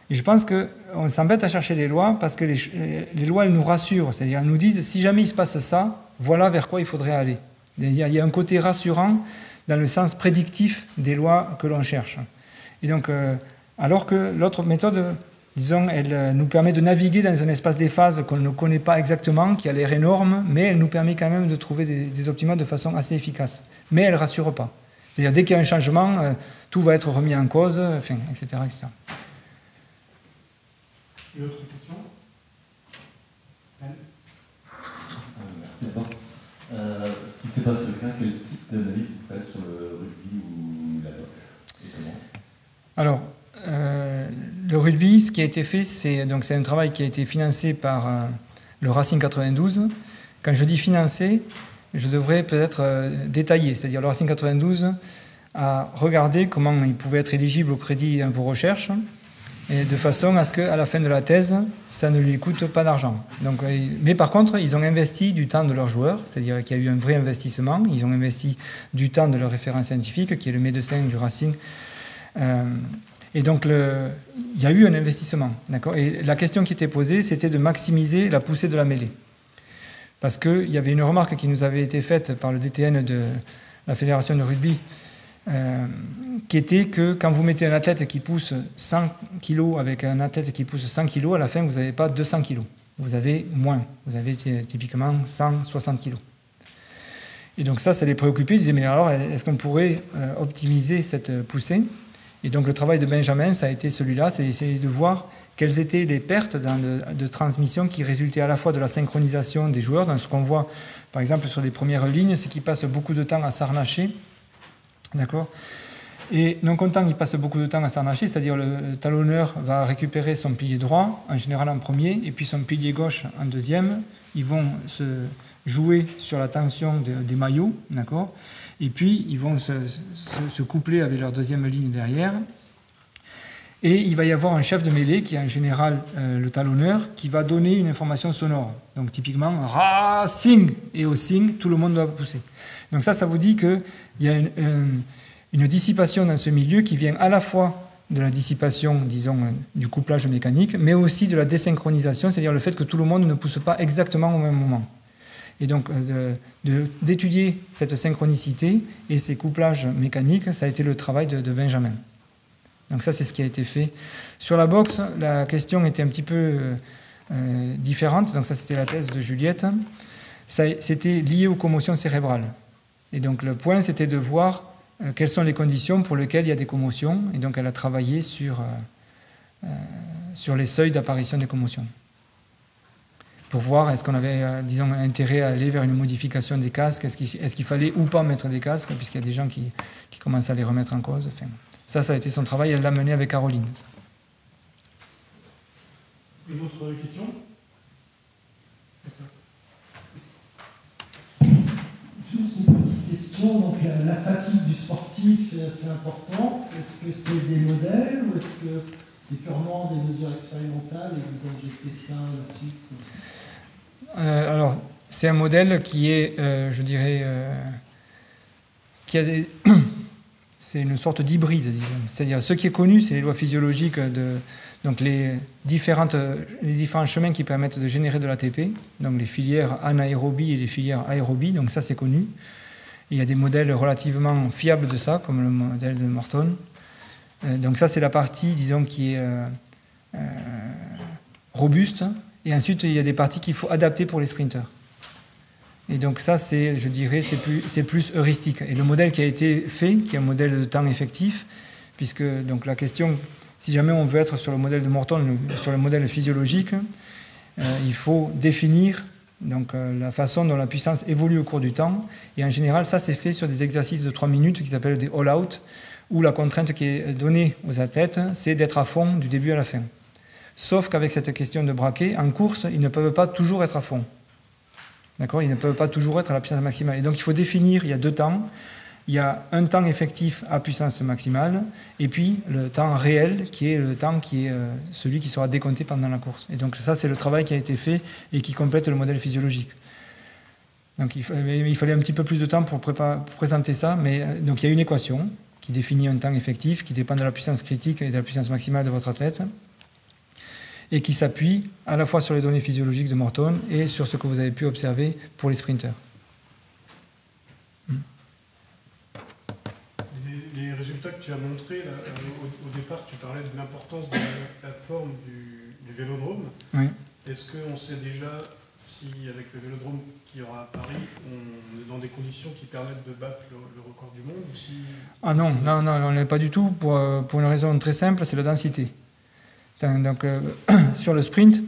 B: Et je pense qu'on s'embête à chercher des lois parce que les lois, elles nous rassurent. C'est-à-dire, elles nous disent, si jamais il se passe ça, voilà vers quoi il faudrait aller. Il y a un côté rassurant dans le sens prédictif des lois que l'on cherche. Et donc, alors que l'autre méthode, disons, elle nous permet de naviguer dans un espace des phases qu'on ne connaît pas exactement, qui a l'air énorme, mais elle nous permet quand même de trouver des optimums de façon assez efficace. Mais elle ne rassure pas. C'est-à-dire, dès qu'il y a un changement, tout va être remis en cause, enfin, etc., etc.
A: Une autre question?
C: Merci. Si ce n'est pas ce cas, quel type d'analyse vous faites sur le rugby ou la boxe?
B: Alors, le rugby, ce qui a été fait, c'est un travail qui a été financé par le Racing 92. Quand je dis financé, je devrais peut-être détailler. C'est-à-dire le Racing 92 a regardé comment il pouvait être éligible au crédit d'impôt recherche, et de façon à ce qu'à la fin de la thèse, ça ne lui coûte pas d'argent. Mais par contre, ils ont investi du temps de leurs joueurs, c'est-à-dire qu'il y a eu un vrai investissement. Ils ont investi du temps de leur référent scientifique, qui est le médecin du Racing. Et donc, il y a eu un investissement. D'accord ? Et la question qui était posée, c'était de maximiser la poussée de la mêlée. Parce qu'il y avait une remarque qui nous avait été faite par le DTN de la Fédération de rugby, qui était que quand vous mettez un athlète qui pousse 100 kg avec un athlète qui pousse 100 kg, à la fin, vous n'avez pas 200 kg. Vous avez moins. Vous avez typiquement 160 kg. Et donc ça les préoccupait. Ils disaient, mais alors, est-ce qu'on pourrait optimiser cette poussée ? Et donc le travail de Benjamin, ça a été celui-là, c'est d'essayer de voir quelles étaient les pertes de transmission qui résultaient à la fois de la synchronisation des joueurs. Dans ce qu'on voit, par exemple, sur les premières lignes, c'est qu'ils passent beaucoup de temps à s'harnacher. D'accord ? Et non content qu'ils passent beaucoup de temps à s'harnacher, c'est-à-dire le talonneur va récupérer son pilier droit, en général en premier, et puis son pilier gauche en deuxième. Ils vont se jouer sur la tension des maillots, d'accord ? Et puis ils vont se coupler avec leur deuxième ligne derrière. Et il va y avoir un chef de mêlée, qui est en général le talonneur, qui va donner une information sonore. Donc typiquement, Racing, et au sing, tout le monde doit pousser. Donc ça vous dit qu'il y a une dissipation dans ce milieu qui vient à la fois de la dissipation, disons, du couplage mécanique, mais aussi de la désynchronisation, c'est-à-dire le fait que tout le monde ne pousse pas exactement au même moment. Et donc, d'étudier cette synchronicité et ces couplages mécaniques, ça a été le travail de Benjamin. Donc ça, c'est ce qui a été fait. Sur la boxe, la question était un petit peu différente. Donc ça, c'était la thèse de Juliette. C'était lié aux commotions cérébrales. Et donc, le point, c'était de voir quelles sont les conditions pour lesquelles il y a des commotions. Et donc, elle a travaillé sur les seuils d'apparition des commotions, pour voir est-ce qu'on avait, disons, intérêt à aller vers une modification des casques, est-ce qu'il fallait ou pas mettre des casques, puisqu'il y a des gens qui commencent à les remettre en cause. Enfin, ça a été son travail, elle l'a mené avec Caroline.
A: Une autre question ?
D: Juste une petite question. Donc, la fatigue du sportif est assez importante. Est-ce que c'est des modèles ou est-ce que c'est purement des mesures expérimentales et vous injectez ça à la suite ?
B: Alors, c'est un modèle qui est, je dirais, qui a des... c'est une sorte d'hybride, disons. C'est-à-dire, ce qui est connu, c'est les lois physiologiques, donc les différents chemins qui permettent de générer de l'ATP, donc les filières anaérobie et les filières aérobie, donc ça c'est connu. Et il y a des modèles relativement fiables de ça, comme le modèle de Morton. Donc ça c'est la partie, disons, qui est robuste. Et ensuite, il y a des parties qu'il faut adapter pour les sprinteurs. Et donc ça, je dirais, c'est plus heuristique. Et le modèle qui a été fait, qui est un modèle de temps effectif, puisque donc la question, si jamais on veut être sur le modèle de Morton, sur le modèle physiologique, il faut définir donc, la façon dont la puissance évolue au cours du temps. Et en général, ça c'est fait sur des exercices de 3 minutes qui s'appellent des all-out, où la contrainte qui est donnée aux athlètes, c'est d'être à fond du début à la fin. Sauf qu'avec cette question de braquet, en course, ils ne peuvent pas toujours être à fond. D'accord ? Ils ne peuvent pas toujours être à la puissance maximale. Et donc, il faut définir, il y a 2 temps. Il y a un temps effectif à puissance maximale, et puis le temps réel, qui est le temps qui est celui qui sera décompté pendant la course. Et donc, ça, c'est le travail qui a été fait et qui complète le modèle physiologique. Donc il fallait un petit peu plus de temps pour présenter ça, mais donc il y a une équation qui définit un temps effectif qui dépend de la puissance critique et de la puissance maximale de votre athlète et qui s'appuie à la fois sur les données physiologiques de Morton et sur ce que vous avez pu observer pour les sprinters.
A: Les résultats que tu as montrés, là, au départ, tu parlais de l'importance de la forme du vélodrome.
B: Oui.
A: Est-ce qu'on sait déjà si, avec le vélodrome qu'il y aura à Paris, on est dans des conditions qui permettent de battre le record du monde ou si...
B: Ah non, on n'est pas du tout, pour une raison très simple, c'est la densité. Donc, sur le sprint,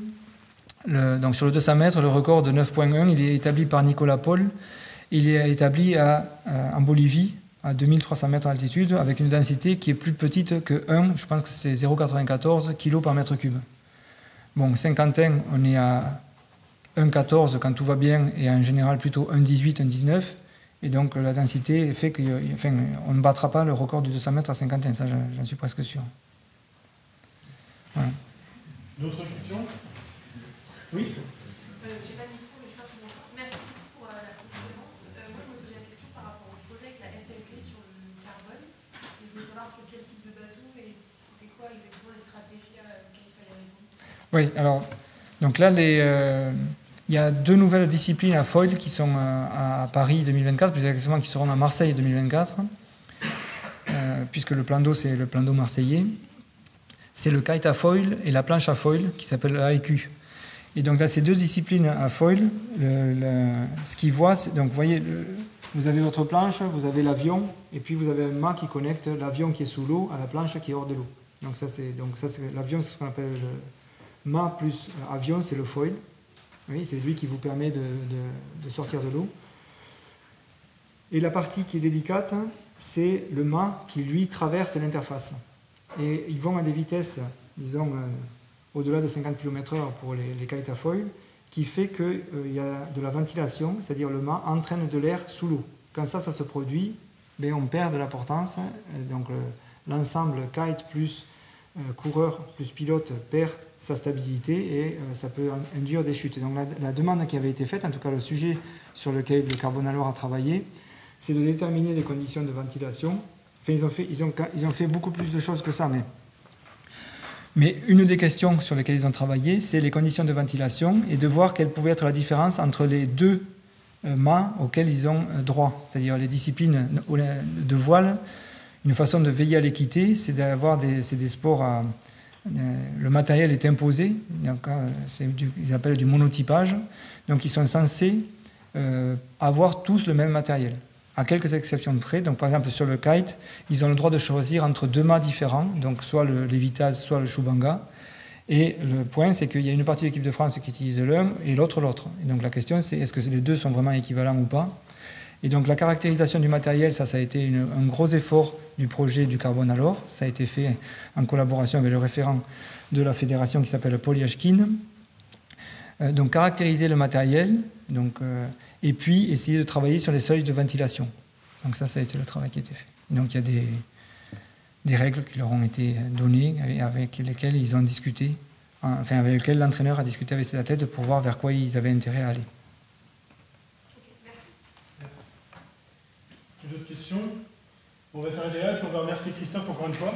B: donc sur le 200 mètres, le record de 9.1, il est établi par Nicolas Paul. Il est établi en Bolivie, à 2300 mètres d'altitude, avec une densité qui est plus petite que 1, je pense que c'est 0,94 kg par mètre cube. Bon, Saint-Quentin, on est à 1,14 quand tout va bien, et en général plutôt 1,18, 1,19. Et donc la densité fait qu'on ne battra pas le record du 200 mètres à Saint-Quentin, ça j'en suis presque sûr. Voilà.
A: D'autres questions? Oui.
E: J'ai pas de micro, mais je crois que tout le monde. Merci beaucoup pour la conférence. Moi, je me posais la question par rapport au projet avec la FLP sur le carbone. Et je voulais savoir sur quel type de bateau et c'était quoi exactement les stratégies auxquelles il fallait répondre.
B: Oui, alors, donc là, il y a 2 nouvelles disciplines à foil qui sont à Paris 2024, plus exactement qui seront à Marseille 2024, puisque le plan d'eau, c'est le plan d'eau marseillais. C'est le kite à foil et la planche à foil qui s'appelle l'AEQ. Et donc dans ces 2 disciplines à foil, ce qu'ils voient, donc vous voyez, vous avez votre planche, vous avez l'avion, et puis vous avez un mât qui connecte l'avion qui est sous l'eau à la planche qui est hors de l'eau. Donc ça c'est l'avion, c'est ce qu'on appelle le mât plus avion, c'est le foil. Oui, c'est lui qui vous permet de sortir de l'eau. Et la partie qui est délicate, c'est le mât qui lui traverse l'interface. Et ils vont à des vitesses, disons, au-delà de 50 km/h pour les kites à foil, qui fait qu'il y a de la ventilation, c'est-à-dire le mât entraîne de l'air sous l'eau. Quand ça se produit, on perd de la portance, donc l'ensemble kite plus coureur plus pilote perd sa stabilité et ça peut induire des chutes. Et donc la demande qui avait été faite, en tout cas le sujet sur lequel le Carbonalor a travaillé, c'est de déterminer les conditions de ventilation. Enfin, ils ont fait beaucoup plus de choses que ça, mais une des questions sur lesquelles ils ont travaillé, c'est les conditions de ventilation et de voir quelle pouvait être la différence entre les 2 mâts auxquels ils ont droit, c'est-à-dire les disciplines de voile. Une façon de veiller à l'équité, c'est d'avoir des sports le matériel est imposé, donc ils appellent du monotypage, donc ils sont censés avoir tous le même matériel. À quelques exceptions près, donc par exemple sur le kite, ils ont le droit de choisir entre 2 mâts différents, donc soit le Levitas, soit le Shubanga. Et le point, c'est qu'il y a une partie de l'équipe de France qui utilise l'un et l'autre l'autre. Et donc la question, c'est est-ce que les 2 sont vraiment équivalents ou pas? Et donc la caractérisation du matériel, ça a été un gros effort du projet du Carbonalor. Ça a été fait en collaboration avec le référent de la fédération qui s'appelle Polyashkin. Donc caractériser le matériel, et puis essayer de travailler sur les seuils de ventilation. Donc ça a été le travail qui a été fait. Et donc il y a des règles qui leur ont été données, avec lesquelles ils ont discuté, enfin avec lesquelles l'entraîneur a discuté avec ses athlètes pour voir vers quoi ils avaient intérêt à aller.
A: Merci. D'autres questions? On va s'arrêter là, puis on va remercier Christophe encore une fois.